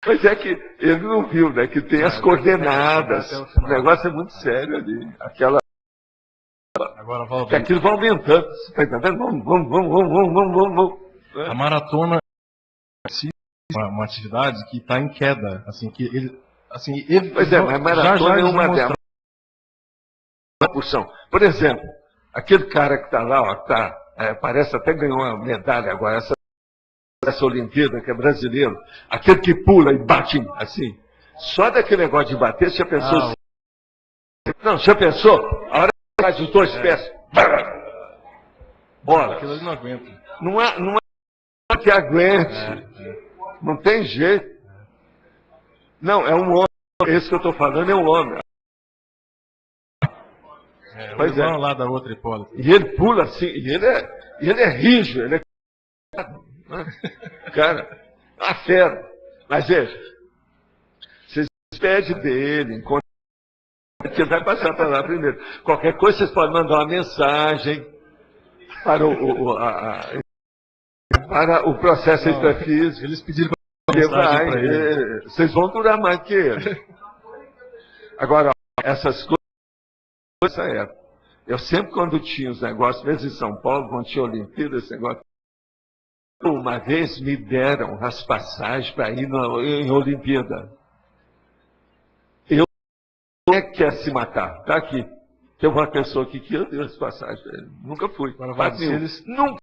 Mas é que ele não viu, né? Que tem as coordenadas. O negócio é muito sério ali. Agora, Valdo, que aquilo vai aumentando. Você está entendendo? Vamos. A maratona é uma atividade que está em queda. Assim, que ele, assim, pois é, mas maratona é uma delas. Por exemplo, aquele cara que está lá, ó, parece até ganhou uma medalha agora, essa Olimpíada, que é brasileiro, aquele que pula e bate assim. Só daquele negócio de bater, você já pensou? Não, você já pensou? A hora que faz os dois pés. Bola. Aquilo ali não aguenta. Não é que aguente. Não tem jeito. Não, é um homem. Esse que eu estou falando é um homem. Pois é. Lá da outra hipótese. E ele pula assim, e ele é rijo, ele é... Cara, a fera. Mas veja, vocês pedem dele, enquanto que ele vai passar para lá primeiro. Qualquer coisa, vocês podem mandar uma mensagem para o processo extrafísico. Eles pediram para ele. Vocês vão durar mais que ele. Agora, essas coisas, essa época, eu sempre, quando tinha os negócios, mesmo em São Paulo, quando tinha Olimpíada, esse negócio, uma vez me deram as passagens para ir em Olimpíada. Eu é que quer se matar? Está aqui. Tem uma pessoa aqui que eu dei as passagens. Nunca fui. Nunca.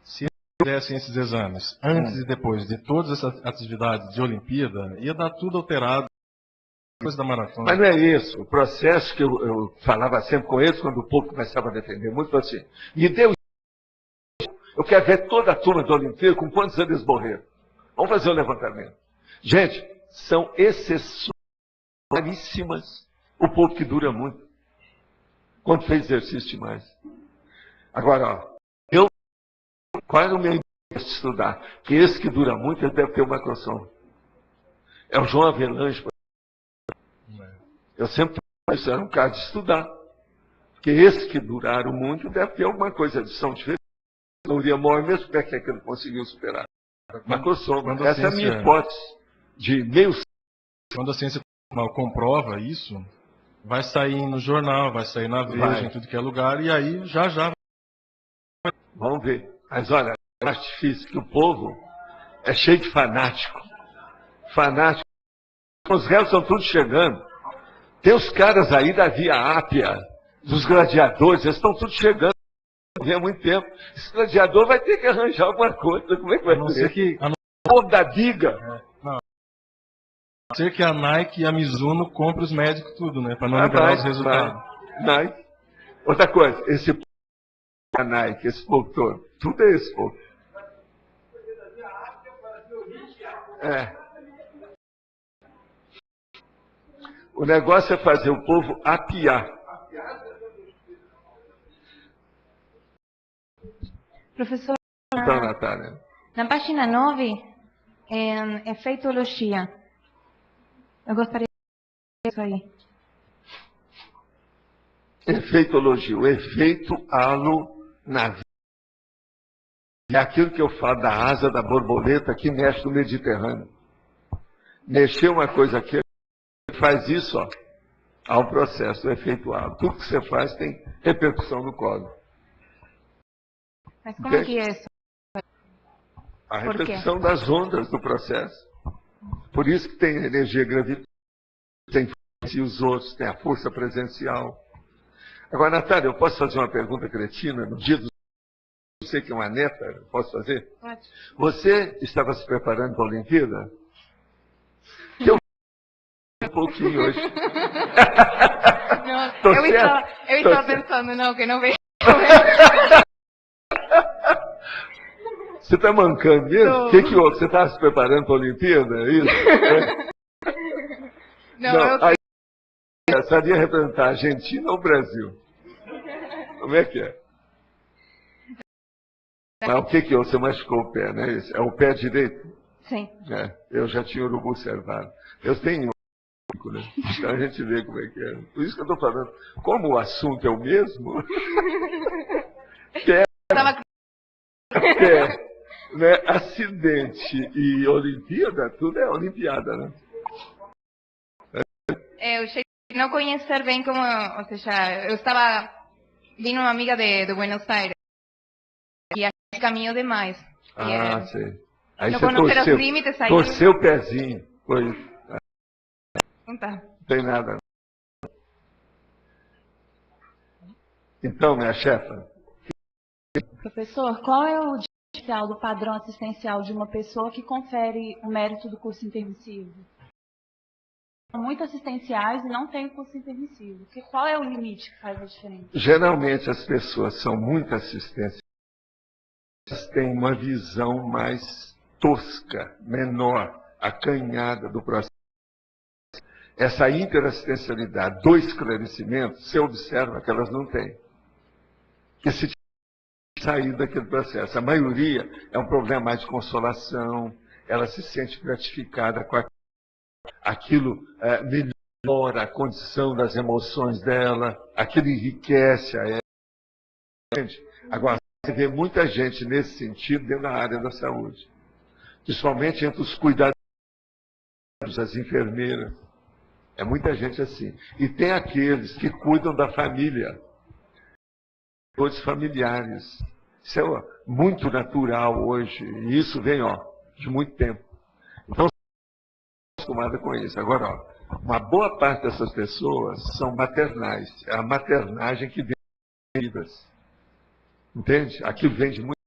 Se eles fizessem esses exames antes e depois de todas essas atividades de Olimpíada, ia dar tudo alterado. Coisa da maratona. Mas não é isso. O processo que eu falava sempre com eles, quando o povo começava a defender muito, foi assim: me deu. Eu quero ver toda a turma da Olimpíada com quantos anos eles morreram. Vamos fazer o levantamento. Gente, são exceções raríssimas. O povo que dura muito. Quando fez exercício demais. Agora, ó, qual era o meu interesse de estudar? Que esse que dura muito, ele deve ter uma macrosoma. É o João Avelange. Eu sempre falei, isso era um caso de estudar. Porque esse que duraram muito, deve ter alguma coisa de são diferente. Não iria morrer mesmo porque é que ele conseguiu superar. Macrosoma. Essa é a minha hipótese. De meio. Quando a ciência comprova isso, vai sair no jornal, vai sair na Veja, em tudo que é lugar, e aí já. Vamos ver. Mas olha, é mais difícil que o povo é cheio de fanático. Fanático. Os réus estão todos chegando. Tem os caras aí da Via Ápia, dos gladiadores, eles estão todos chegando há muito tempo. Esse gladiador vai ter que arranjar alguma coisa. Como é que vai ser? O povo da biga. A não ser que a Nike e a Mizuno comprem os médicos tudo, né? Para não liberar os resultados. Nike. Outra coisa, esse povo da Nike, esse povo todo, tudo é esse povo. O negócio é fazer o povo apiar. Professor, Então, Natália. na página 9, em efeitologia, eu gostaria de ver isso aí. Efeitologia, o efeito halo na vida. É aquilo que eu falo da asa da borboleta que mexe no Mediterrâneo. Mexer uma coisa aqui, faz isso, ó. Há um processo, o efeito halo. Tudo que você faz tem repercussão no colo. Mas como é que é isso? A repercussão das ondas do processo. Por isso que tem energia gravitante, tem os outros, tem a força presencial. Agora, Natália, eu posso fazer uma pergunta cretina no dia do... Você que é uma neta, posso fazer? Pode. Você estava se preparando para a Olimpíada? Que eu um pouquinho hoje. Não, eu estava pensando, não, que não veio. Você está mancando mesmo? O que houve? Você estava se preparando para a Olimpíada? É isso? Não, aí, sabia representar a Argentina ou o Brasil? Como é que é? Mas o que houve? Você machucou o pé, né? É o pé direito? Sim. Eu já tinha urubu cervado. Eu tenho um, né? Então a gente vê como é que é. Por isso que eu estou falando. Como o assunto é o mesmo, né? Acidente e Olimpíada, tudo é Olimpíada, né? Eu cheguei a não conhecer bem como, ou seja, eu estava vindo uma amiga de Buenos Aires e achei caminho demais. Sei. Aí não você conhecer os limites aí. Torceu o pezinho, foi isso. Não tá. Não tem nada. Então, minha chefa. Professor, qual é o diferencial do padrão assistencial de uma pessoa que confere o mérito do curso intermissivo? São muito assistenciais e não tem o curso intermissivo. Qual é o limite que faz a diferença? Geralmente as pessoas são muito assistenciais, têm uma visão mais tosca, menor, acanhada do processo. Essa interassistencialidade do esclarecimento, você observa que elas não têm. Que se sair daquele processo. A maioria é um problema mais de consolação, ela se sente gratificada com aquilo, melhora a condição das emoções dela, aquilo enriquece a ela. Agora, você vê muita gente nesse sentido dentro da área da saúde, principalmente entre os cuidadores, as enfermeiras. É muita gente assim. E tem aqueles que cuidam da família, todos familiares. Isso é muito natural hoje. E isso vem de muito tempo. Então, acostumada com isso. Agora, Uma boa parte dessas pessoas são maternais. É a maternagem que vem de vidas. Entende? Aquilo vem de muito.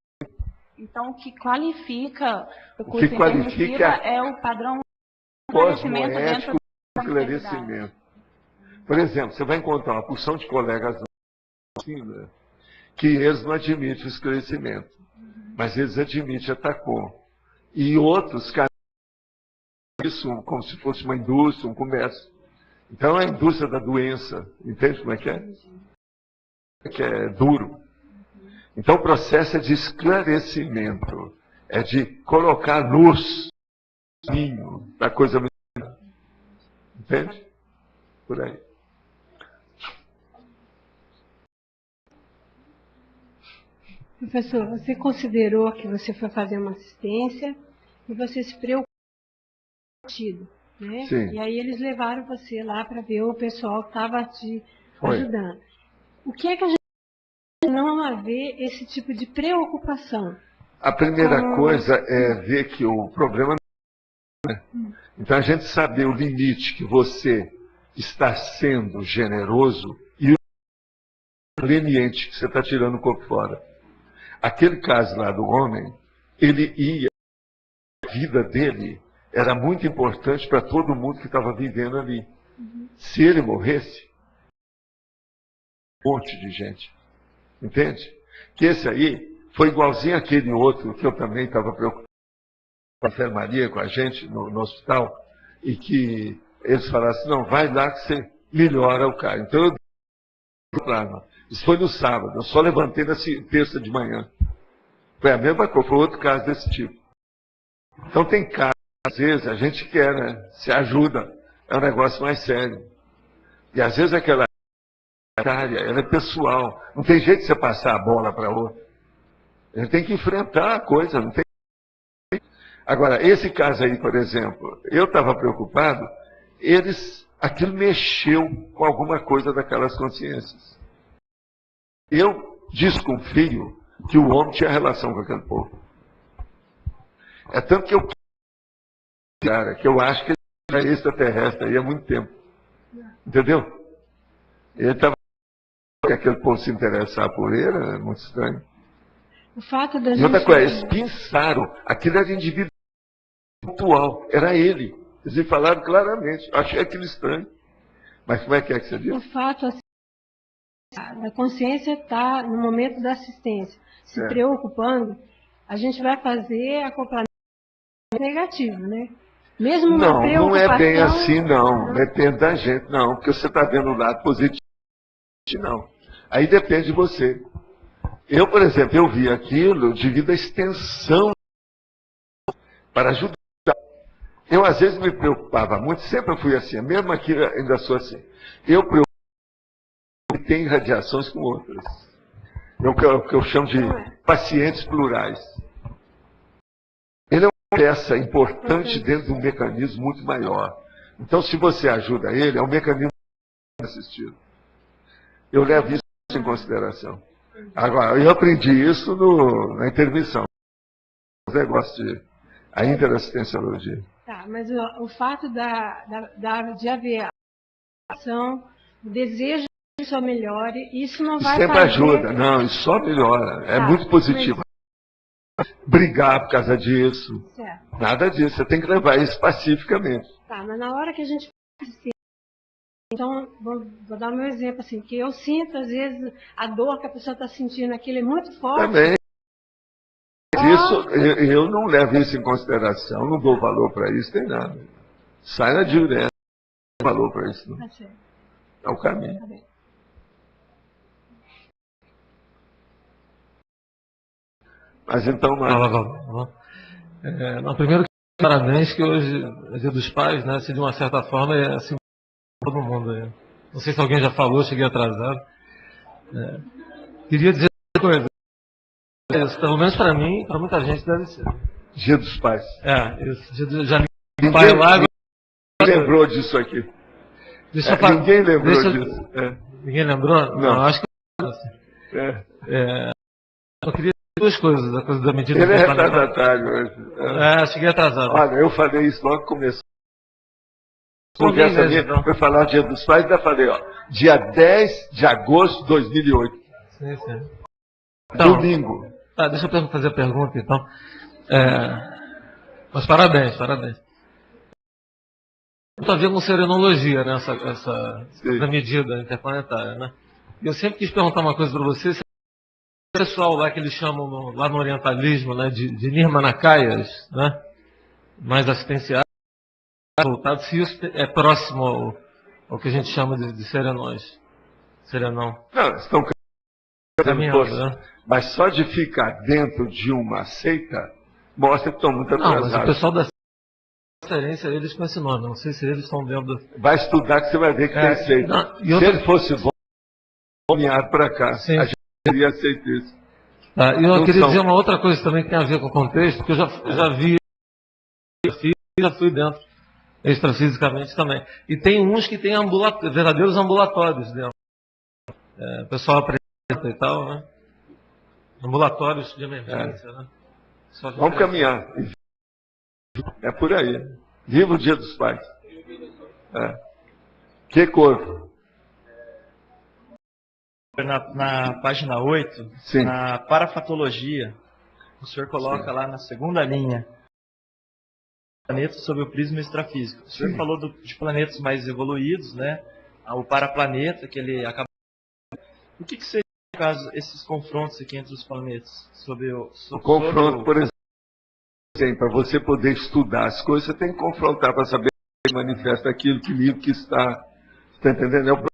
Então, o que qualifica o curso intermissivo é o padrão cosmoético do esclarecimento. Por exemplo, você vai encontrar uma porção de colegas que eles não admitem o esclarecimento, mas eles admitem a TACOM. E outros caras isso como se fosse uma indústria, um comércio. Então é a indústria da doença. Entende como é que é? Que é duro. Então o processo é de esclarecimento. É de colocar luz no caminho da coisa melhor. Entende? Por aí. Professor, você considerou que você foi fazer uma assistência e você se preocupou com o partido, né? Sim. E aí eles levaram você lá para ver o pessoal que estava te ajudando. O que é que a gente não haver esse tipo de preocupação? A primeira coisa é ver que o problema não é. Então a gente saber o limite que você está sendo generoso e o leniente que você está tirando o corpo fora. Aquele caso lá do homem, ele ia, a vida dele era muito importante para todo mundo que estava vivendo ali. Se ele morresse, um monte de gente. Entende? Que esse aí foi igualzinho aquele outro que eu também estava preocupado com a enfermaria, com a gente no hospital, e que eles falaram assim, não, vai lá que você melhora o cara. Então eu dei plano. Isso foi no sábado, eu só levantei na terça de manhã. Foi a mesma coisa, foi outro caso desse tipo. Então tem casos, às vezes a gente quer, né? Se ajuda, é um negócio mais sério. E às vezes aquela área, ela é pessoal. Não tem jeito de você passar a bola para outra. A gente tem que enfrentar a coisa, não tem. Agora, esse caso aí, por exemplo, eu estava preocupado, aquilo mexeu com alguma coisa daquelas consciências. Eu desconfio que o homem tinha relação com aquele povo. É tanto que eu acho que ele é extraterrestre aí há muito tempo. Entendeu? Ele estava que aquele povo se interessar por ele, é muito estranho. O fato da e outra coisa, eles pensaram, aquilo era indivíduo atual, era ele. Eles me falaram claramente, eu achei aquilo estranho. Mas como é que você diz? O fato assim, a consciência está no momento da assistência, se preocupando, a gente vai fazer acoplamento negativo, né? Mesmo uma preocupação... Não é bem assim, não. Depende da gente, não. Porque você está vendo o lado positivo, não. Aí depende de você. Eu, por exemplo, eu vi aquilo devido à extensão para ajudar. Eu, às vezes, me preocupava muito, sempre fui assim, mesmo aqui ainda sou assim. Eu preocupo que tem radiações com outras. O que eu chamo de pacientes plurais. Ele é uma peça importante dentro de um mecanismo muito maior. Então, se você ajuda ele, é um mecanismo assistido. Eu levo isso em consideração. Agora, eu aprendi isso na intervenção. O negócio a interassistenciologia. Tá, mas o fato de haver a ação, o desejo que isso melhore, isso não vai sempre ajuda, não, isso só melhora. É muito positivo. Brigar por causa disso. Certo. Nada disso, você tem que levar isso pacificamente. Tá, mas na hora que a gente... Então, vou dar o meu exemplo, assim, que eu sinto, às vezes, a dor que a pessoa está sentindo, aquilo é muito forte. Também. Isso, eu não levo isso em consideração, não dou valor para isso, nem nada. Sai na direta, não dou valor para isso. Não. É o caminho. Tá. Mas então, primeiro, parabéns, que hoje é Dia dos Pais, né? Se de uma certa forma é assim para todo mundo. Né? Não sei se alguém já falou, cheguei atrasado. Queria dizer uma coisa. Pelo menos para mim, para muita gente deve ser. Dia dos Pais. Já ninguém lá. Lembrou disso aqui. Ninguém lembrou disso. Ninguém lembrou? Não, acho que. Eu queria duas coisas, a coisa da medida. Ele é retardatário hoje. Cheguei atrasado. Olha, eu falei isso logo que começou. Conversa minha, foi falar o Dia dos Pais, ainda falei, ó, dia 10 de agosto de 2008. Sim, sim. Então, domingo. Tá, deixa eu fazer a pergunta, então. Mas parabéns. Tem a ver com serenologia, né? Essa medida interplanetária, né? E eu sempre quis perguntar uma coisa para você. O pessoal lá que eles chamam lá no orientalismo, né, de nirmanakayas, né? Mais assistenciais, voltados, se isso é próximo ao que a gente chama de serenões. Serenão. Não, estão caminhando, né? Mas só de ficar dentro de uma seita mostra que estão muito atrasados. Não, mas o pessoal da referência a eles com esse nome. Não sei se eles estão dentro do... Vai estudar que você vai ver que tem seita. Não, se ele fosse bom, caminhar para cá. Sim. A gente teria aceito isso. Tá, e eu queria dizer uma outra coisa também que tem a ver com o contexto, porque eu já vi, já fui dentro, extrafisicamente também. E tem uns que têm verdadeiros ambulatórios dentro. O pessoal apresenta e tal, né? Ambulatórios de emergência, né? Vamos caminhar. É por aí. Viva o Dia dos Pais. Que cor? Na página 8, Sim. na parafatologia, o senhor coloca lá na segunda linha planetas sob o prisma extrafísico. O senhor falou de planetas mais evoluídos, né? O paraplaneta, que ele acaba... O que seria, no caso, esses confrontos aqui entre os planetas? O confronto, por exemplo, para você poder estudar as coisas, você tem que confrontar para saber que manifesta aquilo, que livro que está entendendo? É o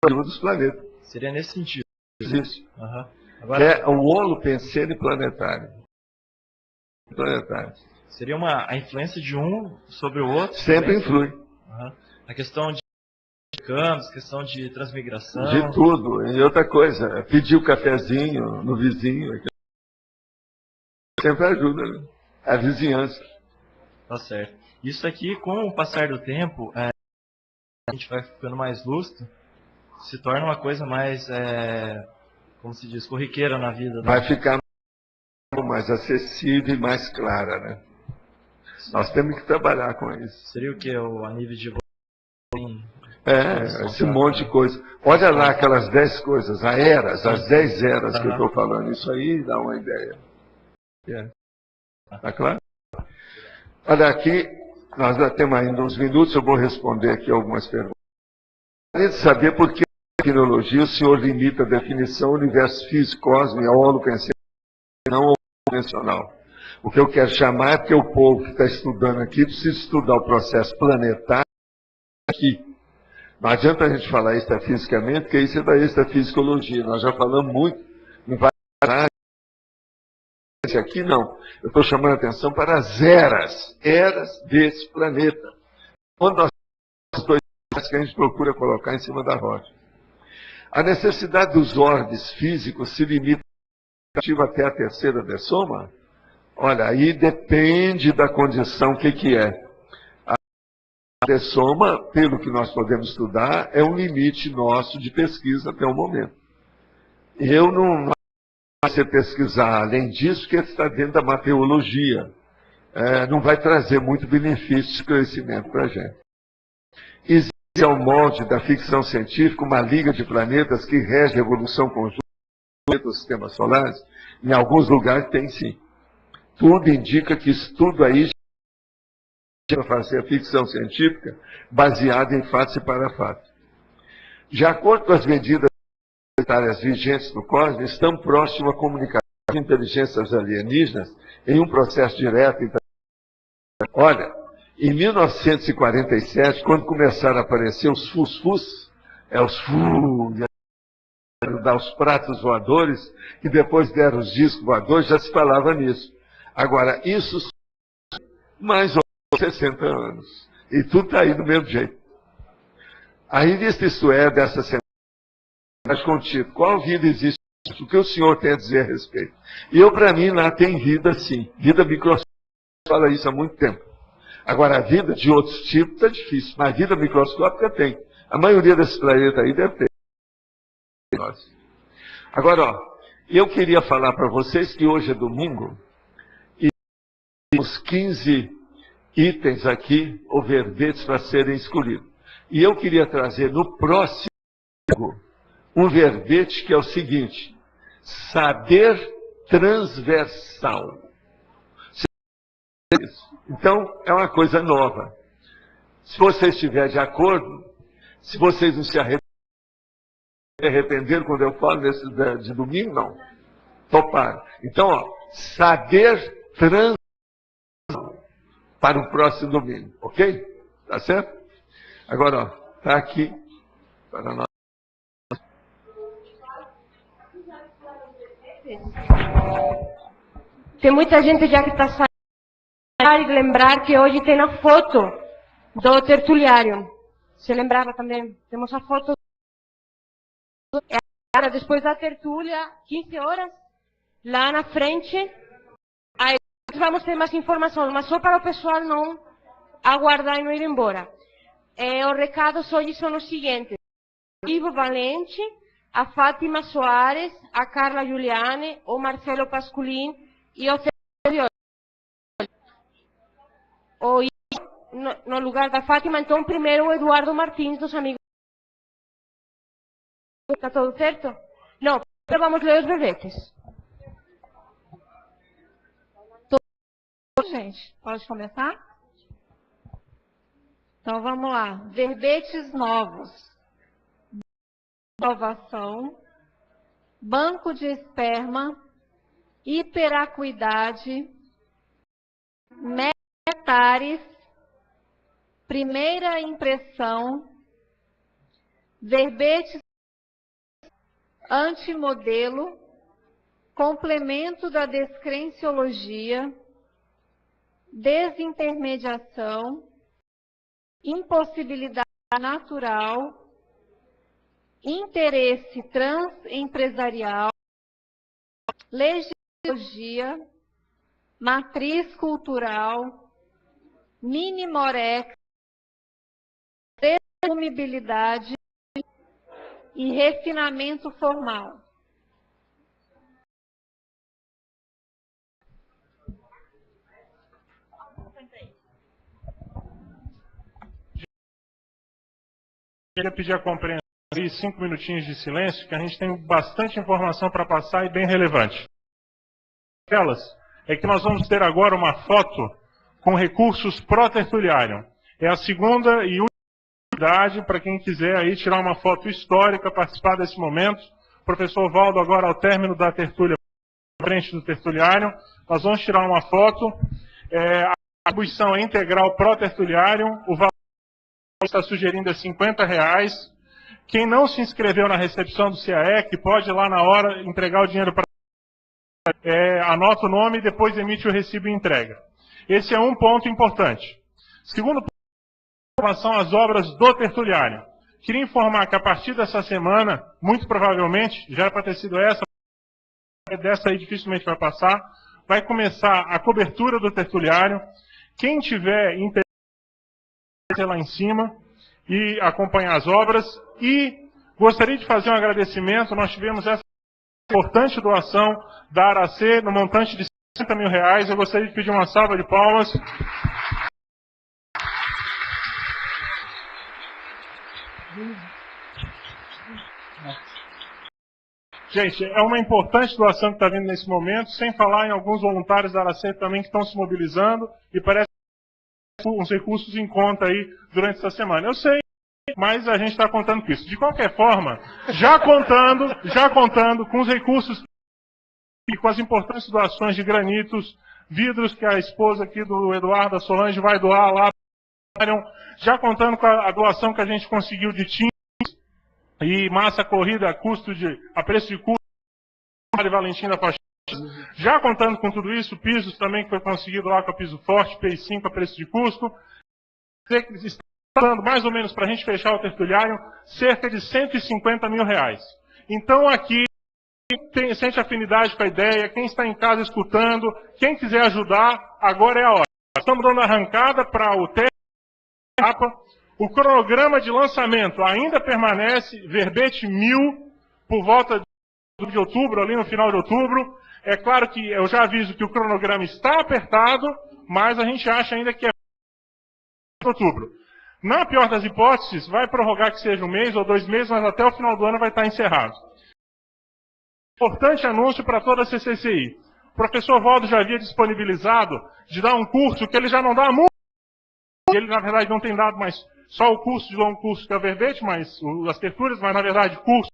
problema dos planetas. Seria nesse sentido. Isso. Uhum. Agora, é o holopenseiro planetário. Seria a influência de um sobre o outro? Sempre influi. Uhum. A questão de câmbios, questão de transmigração. De tudo. E outra coisa, pedir o cafezinho no vizinho. Sempre ajuda, né? A vizinhança. Tá certo. Isso aqui, com o passar do tempo, a gente vai ficando mais lúcido, se torna uma coisa mais, como se diz, corriqueira na vida. Né? Vai ficar mais acessível e mais clara, né? Nós temos que trabalhar com isso. Seria o que? A nível de... esse monte de coisa. Olha lá aquelas 10 coisas, as 10 eras que eu estou falando. Isso aí dá uma ideia. Tá claro? Olha aqui, nós já temos ainda uns minutos, eu vou responder aqui algumas perguntas. Gostaria de saber por que na tecnologia o senhor limita a definição universo físico, cósmico, ao holopenseiro, não ao convencional. O que eu quero chamar é porque o povo que está estudando aqui precisa estudar o processo planetário aqui. Não adianta a gente falar extrafisicamente, porque isso é da extrafisicologia. Nós já falamos muito, não vai parar. Aqui não. Eu estou chamando a atenção para as eras desse planeta. Quando nós temos dois que a gente procura colocar em cima da rocha. A necessidade dos orbes físicos se limita até a terceira dessoma? Olha, aí depende da condição, o que é. A dessoma, pelo que nós podemos estudar, é um limite nosso de pesquisa até o momento. Eu não você pesquisar além disso, porque está dentro da mateologia. Não vai trazer muito benefício de crescimento para a gente. Existe ao molde da ficção científica uma liga de planetas que rege a evolução conjunta dos sistemas solares? Em alguns lugares tem sim. Tudo indica que isso tudo aí já vai fazer a ficção científica baseada em fatos e para fatos. De acordo com as medidas planetárias vigentes no cosmos, estão próximo à comunicação de inteligências alienígenas em um processo direto. Olha, em 1947, quando começaram a aparecer os fus-fus, os pratos voadores, que depois deram os discos voadores, já se falava nisso. Agora, isso mais ou menos 60 anos. E tudo está aí do mesmo jeito. A revista Isto É, dessa semana, contido, qual vida existe? O que o senhor tem a dizer a respeito? E eu, para mim, lá tem vida sim. Vida microscópica, fala isso há muito tempo. Agora, a vida de outros tipos está difícil, mas a vida microscópica tem. A maioria desses planetas aí deve ter. Agora, eu queria falar para vocês que hoje é domingo, e temos 15 itens aqui, ou verbetes para serem escolhidos. E eu queria trazer no próximo um verbete que é o seguinte: saber transversal. Então, é uma coisa nova. Se você estiver de acordo, se vocês não se arrependeram quando eu falo de domingo, não. Toparam. Então, ó, saber transversal para o próximo domingo, ok? Tá certo? Agora, ó, tá aqui para nós. Tem muita gente já que está saindo e lembrar que hoje tem a foto do tertuliário. Você lembrava também? Temos a foto. Depois da tertúlia, 15 horas, lá na frente. Aí vamos ter mais informação, mas só para o pessoal não aguardar e não ir embora. Os recados hoje são os seguintes: Ivo Valente, a Fátima Soares, a Carla Giuliani, o Marcelo Pasculin e o no lugar da Fátima. Então, primeiro o Eduardo Martins, dos amigos. Está tudo certo? Não, então vamos ler os verbetes. Gente, pode começar? Então vamos lá. Verbetes novos. Inovação, banco de esperma, hiperacuidade, metares, primeira impressão, verbetes antimodelo, complemento da descrenciologia, desintermediação, impossibilidade natural, interesse transempresarial, legislação, matriz cultural, minimorex, desumibilidade e refinamento formal. Queria pedir a compreensão e 5 minutinhos de silêncio, que a gente tem bastante informação para passar e bem relevante. Elas é que nós vamos ter agora uma foto com recursos pró-tertuliário. É a segunda e última oportunidade para quem quiser aí tirar uma foto histórica, participar desse momento. O professor Valdo, agora ao término da tertúlia, à frente do tertuliário, nós vamos tirar uma foto. A atribuição é integral pró-tertuliário, o valor está sugerindo é R$50. Quem não se inscreveu na recepção do CAEC, pode ir lá na hora entregar o dinheiro para... anota o nome e depois emite o recibo e entrega. Esse é um ponto importante. Segundo ponto, em relação às obras do tertuliário. Queria informar que a partir dessa semana, muito provavelmente, já era para ter sido essa aí dificilmente vai passar, vai começar a cobertura do tertuliário. Quem tiver interesse lá em cima e acompanhar as obras. E gostaria de fazer um agradecimento. Nós tivemos essa importante doação da ARAC no montante de R$60 mil. Eu gostaria de pedir uma salva de palmas. Gente, é uma importante doação que está vindo nesse momento, sem falar em alguns voluntários da ARAC também que estão se mobilizando e parece que uns recursos em conta aí durante essa semana. Eu sei, mas a gente está contando com isso. De qualquer forma, já contando com os recursos e com as importantes doações de granitos, vidros que a esposa aqui do Eduardo, a Solange, vai doar lá, já contando com a doação que a gente conseguiu de tintas e massa corrida a preço de custo, Valentim da Faxina, já contando com tudo isso, pisos também que foi conseguido lá com a Piso Forte, P5 a preço de custo, dando mais ou menos para a gente fechar o tertuliário, cerca de R$150 mil. Então aqui, quem sente afinidade com a ideia, quem está em casa escutando, quem quiser ajudar, agora é a hora. Estamos dando arrancada para o etapa. O cronograma de lançamento ainda permanece, verbete 1000, por volta de outubro, ali no final de outubro. É claro que eu já aviso que o cronograma está apertado, mas a gente acha ainda que é de outubro. Na pior das hipóteses, vai prorrogar que seja 1 mês ou 2 meses, mas até o final do ano vai estar encerrado. Importante anúncio para toda a CCCI. O professor Valdo já havia disponibilizado de dar um curso que ele já não dá muito. Ele, na verdade, não tem dado mais só o curso de longo curso que é o verbete, mas as tertúlias, mas, na verdade, curso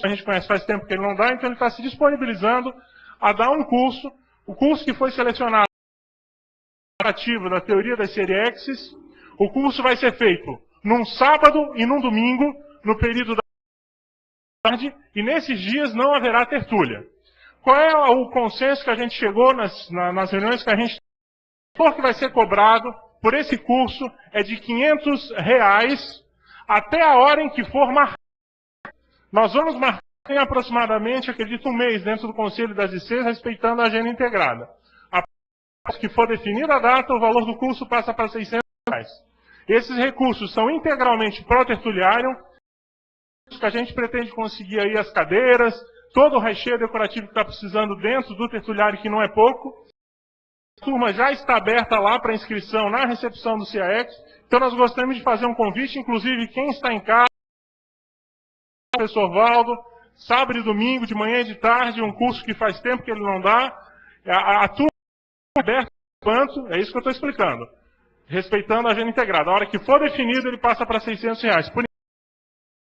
a gente conhece faz tempo que ele não dá, então ele está se disponibilizando a dar um curso, o curso que foi selecionado ativo da teoria das seriexes. O curso vai ser feito num sábado e num domingo, no período da tarde, e nesses dias não haverá tertúlia. Qual é o consenso que a gente chegou nas reuniões que a gente... O valor que vai ser cobrado por esse curso é de R$500 até a hora em que for marcado. Nós vamos marcar em aproximadamente, acredito, 1 mês dentro do Conselho das ICs, respeitando a agenda integrada. Após que for definida a data, o valor do curso passa para R$600. Esses recursos são integralmente pró-tertuliário, que a gente pretende conseguir aí as cadeiras, todo o recheio decorativo que está precisando dentro do tertuliário, que não é pouco. A turma já está aberta lá para inscrição na recepção do CAEX, então nós gostaríamos de fazer um convite, inclusive quem está em casa, o professor Valdo, sábado e domingo, de manhã e de tarde, um curso que faz tempo que ele não dá. A turma é aberta quanto, é isso que eu estou explicando, respeitando a agenda integrada. A hora que for definido, ele passa para R$600.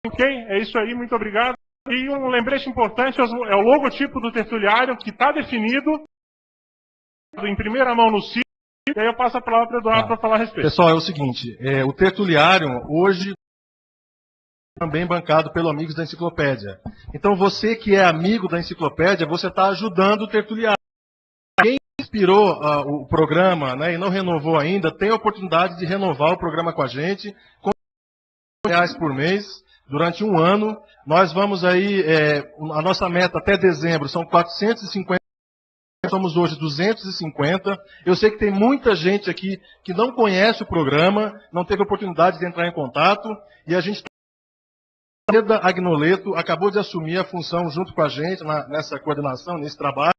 Ok? É isso aí, muito obrigado. E um lembrete importante é o logotipo do tertuliário, que está definido em primeira mão no sítio, e aí eu passo a palavra para o Eduardo para falar a respeito. Pessoal, é o seguinte, o tertuliário hoje também bancado pelo Amigos da Enciclopédia. Então você que é amigo da Enciclopédia, você está ajudando o tertuliário. Quem inspirou o programa, né, e não renovou ainda, tem a oportunidade de renovar o programa com a gente, com R$100 por mês, durante 1 ano. Nós vamos aí, a nossa meta até dezembro são 450, somos hoje 250. Eu sei que tem muita gente aqui que não conhece o programa, não teve oportunidade de entrar em contato, e a gente Seda Agnoleto acabou de assumir a função junto com a gente nessa coordenação, nesse trabalho.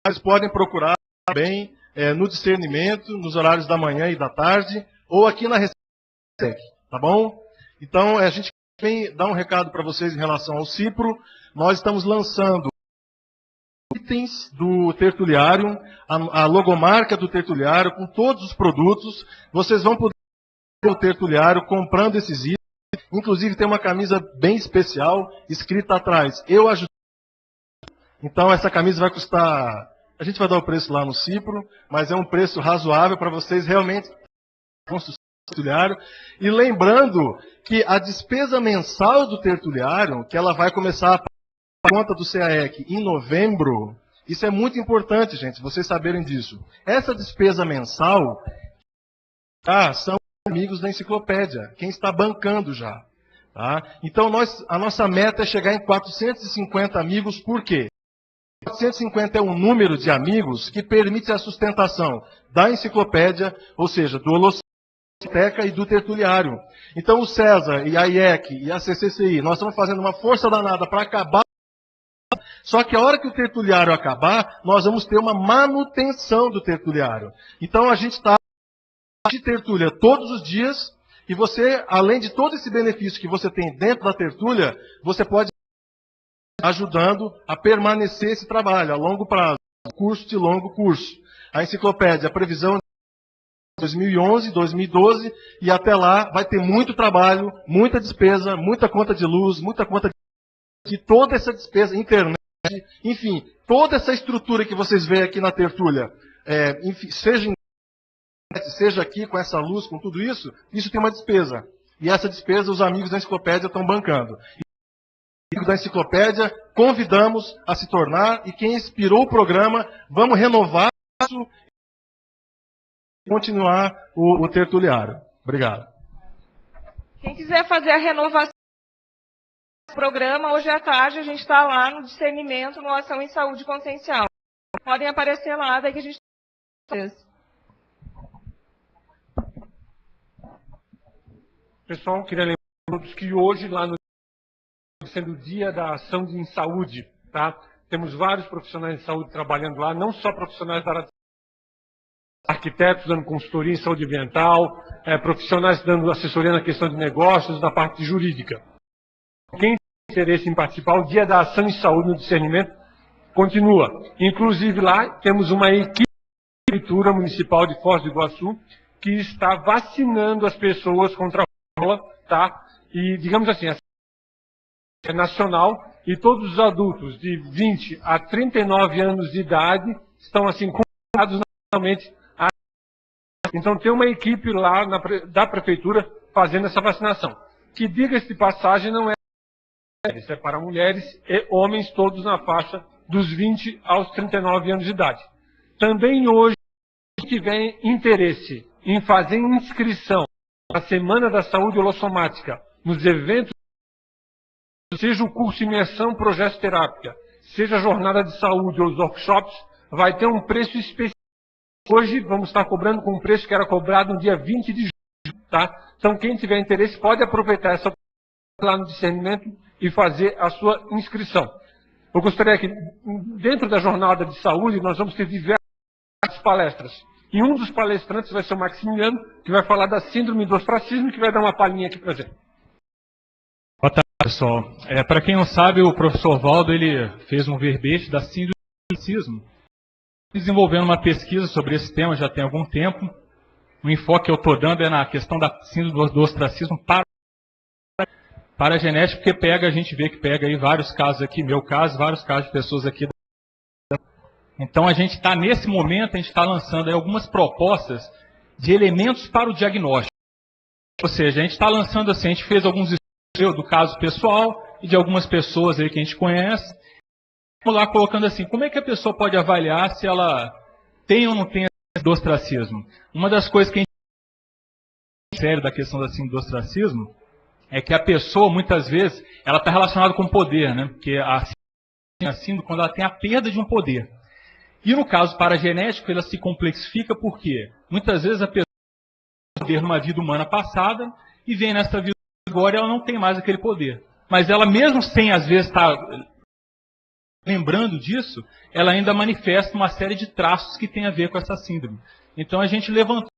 Vocês podem procurar também no discernimento, nos horários da manhã e da tarde, ou aqui na recepção, tá bom? Então, a gente vem dar um recado para vocês em relação ao Cipro. Nós estamos lançando itens do tertuliário, a logomarca do tertuliário, com todos os produtos. Vocês vão poder ter o tertuliário comprando esses itens. Inclusive tem uma camisa bem especial, escrita atrás, eu ajudo. Então essa camisa vai custar, a gente vai dar o preço lá no Cipro, mas é um preço razoável para vocês realmente construir o tertuliário. E lembrando que a despesa mensal do tertuliário, que ela vai começar a conta do CAEC em novembro, isso é muito importante, gente, vocês saberem disso. Essa despesa mensal são amigos da Enciclopédia, quem está bancando já. Tá? Então, a nossa meta é chegar em 450 amigos, por quê? 450 é um número de amigos que permite a sustentação da Enciclopédia, ou seja, do Holosseteca e do Tertuliário. Então, o César, e a IEC, e a CCCI, nós estamos fazendo uma força danada para acabar. Só que a hora que o Tertuliário acabar, nós vamos ter uma manutenção do Tertuliário. Então, a gente está de tertúlia todos os dias, e você, além de todo esse benefício que você tem dentro da tertúlia, você pode estar ajudando a permanecer esse trabalho a longo prazo, curso de longo curso. A enciclopédia, a previsão de 2011, 2012, e até lá vai ter muito trabalho, muita despesa, muita conta de luz, muita conta de toda essa despesa, internet, enfim, toda essa estrutura que vocês veem aqui na tertúlia, enfim, seja aqui com essa luz, com tudo isso, isso tem uma despesa. E essa despesa os amigos da enciclopédia estão bancando. E amigos da enciclopédia, convidamos a se tornar, e quem inspirou o programa, vamos renovar isso e continuar o tertuliário. Obrigado. Quem quiser fazer a renovação do programa, hoje à tarde a gente está lá no discernimento, no Ação em Saúde Consciencial. Podem aparecer lá, daí que a gente faz. Pessoal, queria lembrar a todos que hoje, lá no sendo o dia da ação em saúde, tá? Temos vários profissionais de saúde trabalhando lá, não só profissionais da área de arquitetos dando consultoria em saúde ambiental, profissionais dando assessoria na questão de negócios, na parte jurídica. Quem tem interesse em participar, o Dia da Ação em Saúde no Discernimento continua. Inclusive lá temos uma equipe da Prefeitura Municipal de Foz do Iguaçu que está vacinando as pessoas contra a rubéola, tá? E, digamos assim, é nacional, e todos os adultos de 20 a 39 anos de idade estão, assim, convidados nacionalmente a... Então tem uma equipe lá da Prefeitura fazendo essa vacinação, que, diga-se de passagem, não é isso é para mulheres e homens, todos na faixa dos 20 aos 39 anos de idade. Também hoje, quem tiver interesse em fazer inscrição na Semana da Saúde Holossomática, nos eventos, seja o curso Imersão Projeto Terápica, seja a Jornada de Saúde ou os workshops, vai ter um preço específico. Hoje vamos estar cobrando com um preço que era cobrado no dia 20 de julho. Tá? Então quem tiver interesse pode aproveitar essa oportunidade lá no discernimento e fazer a sua inscrição. Eu gostaria que, dentro da jornada de saúde, nós vamos ter diversas palestras. E um dos palestrantes vai ser o Maximiliano, que vai falar da síndrome do ostracismo, que vai dar uma palhinha aqui para a gente. Boa tarde, pessoal. Para quem não sabe, o professor Valdo ele fez um verbete da síndrome do ostracismo, desenvolvendo uma pesquisa sobre esse tema já tem algum tempo. O enfoque que eu estou dando é na questão da síndrome do ostracismo para a genética, porque a gente vê que pega aí vários casos aqui, meu caso, vários casos de pessoas aqui. Então a gente está, nesse momento, a gente está lançando aí algumas propostas de elementos para o diagnóstico. Ou seja, a gente está lançando assim, a gente fez alguns estudos do caso pessoal e de algumas pessoas aí que a gente conhece. Vamos lá colocando assim, como é que a pessoa pode avaliar se ela tem ou não tem do ostracismo? Uma das coisas que a gente sério da questão da síndrome do ostracismo é que a pessoa, muitas vezes, ela está relacionada com o poder, né? Porque a síndrome, quando ela tem a perda de um poder. E no caso paragenético, ela se complexifica porque muitas vezes a pessoa tem poder numa vida humana passada e vem nessa vida agora e ela não tem mais aquele poder. Mas ela, mesmo sem, às vezes, estar lembrando disso, ela ainda manifesta uma série de traços que tem a ver com essa síndrome. Então a gente levantou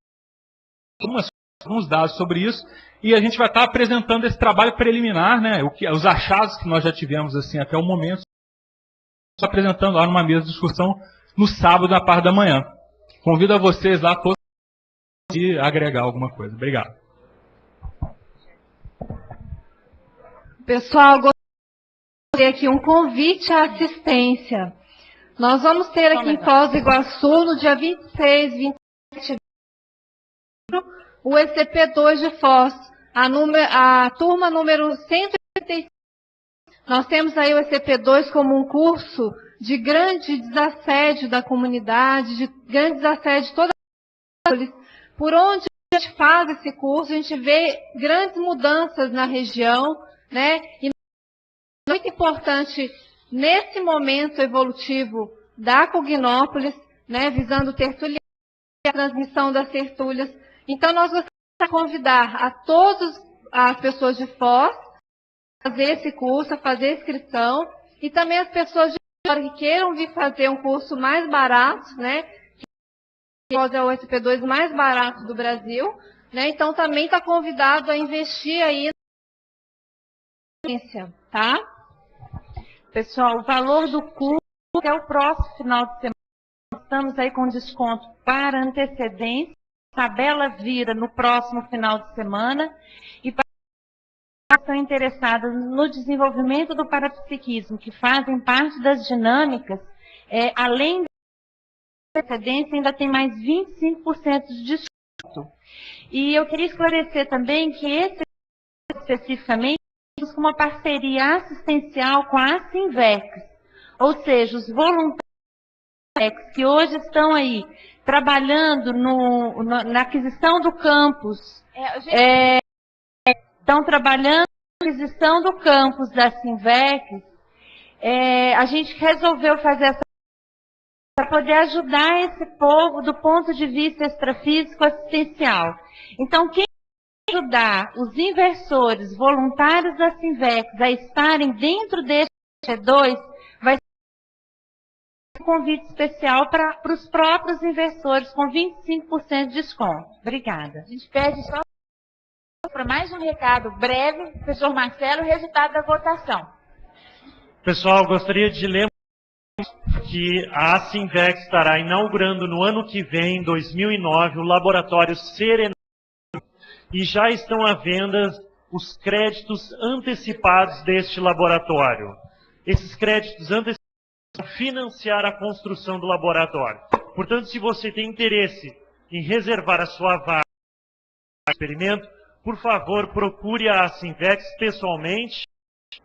alguns dados sobre isso e a gente vai estar apresentando esse trabalho preliminar, né, os achados que nós já tivemos assim, até o momento, apresentando lá numa mesa de discussão no sábado, na parte da manhã. Convido a vocês lá todos a agregar alguma coisa. Obrigado. Pessoal, gostaria de ter aqui um convite à assistência. Nós vamos ter aqui em Foz do Iguaçu, no dia 26, 27 de outubro, o ECP2 de Foz, a turma número 185. Nós temos aí o ECP2 como um curso de grande desassédio da comunidade, de grande desassédio de toda a por onde a gente faz esse curso, a gente vê grandes mudanças na região, né? E é muito importante nesse momento evolutivo da Cognópolis, né, visando tertulia, a transmissão das tertúlias. Então nós gostaríamos de convidar a todas as pessoas de Foz a fazer esse curso, a fazer a inscrição, e também as pessoas de fora que queiram vir fazer um curso mais barato, né? Que é o SP2 mais barato do Brasil, né? Então também está convidado a investir aí na ciência, tá? Pessoal, o valor do curso é o próximo final de semana. Estamos aí com desconto para antecedência. A tabela vira no próximo final de semana. E para as que estão interessadas no desenvolvimento do parapsiquismo, que fazem parte das dinâmicas, além da antecedência, ainda tem mais 25% de desconto. E eu queria esclarecer também que esse, especificamente, temos uma parceria assistencial com a Sinvex, ou seja, os voluntários que hoje estão aí trabalhando na aquisição do campus, estão trabalhando na aquisição do campus da Sinvex. A gente resolveu fazer essa para poder ajudar esse povo do ponto de vista extrafísico assistencial. Então, quem ajudar os inversores voluntários da Sinvex a estarem dentro deste G2, vai um convite especial para os próprios investidores, com 25% de desconto. Obrigada. A gente pede só para mais um recado breve, professor Marcelo, o resultado da votação. Pessoal, gostaria de lembrar que a Asinvex estará inaugurando no ano que vem, em 2009, o laboratório Serena, e já estão à venda os créditos antecipados deste laboratório. Esses créditos antecipados vão financiar a construção do laboratório. Portanto, se você tem interesse em reservar a sua vaga para o experimento, por favor, procure a Asinvex pessoalmente,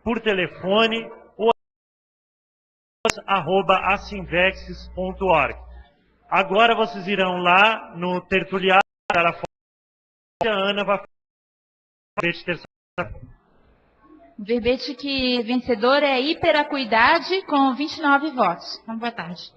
por telefone ou @asinvexes.org. Agora vocês irão lá no tertuliário da foto e a Ana vai fazer o terça-feira. O verbete que vencedor é Hiperacuidade, com 29 votos. Então, boa tarde.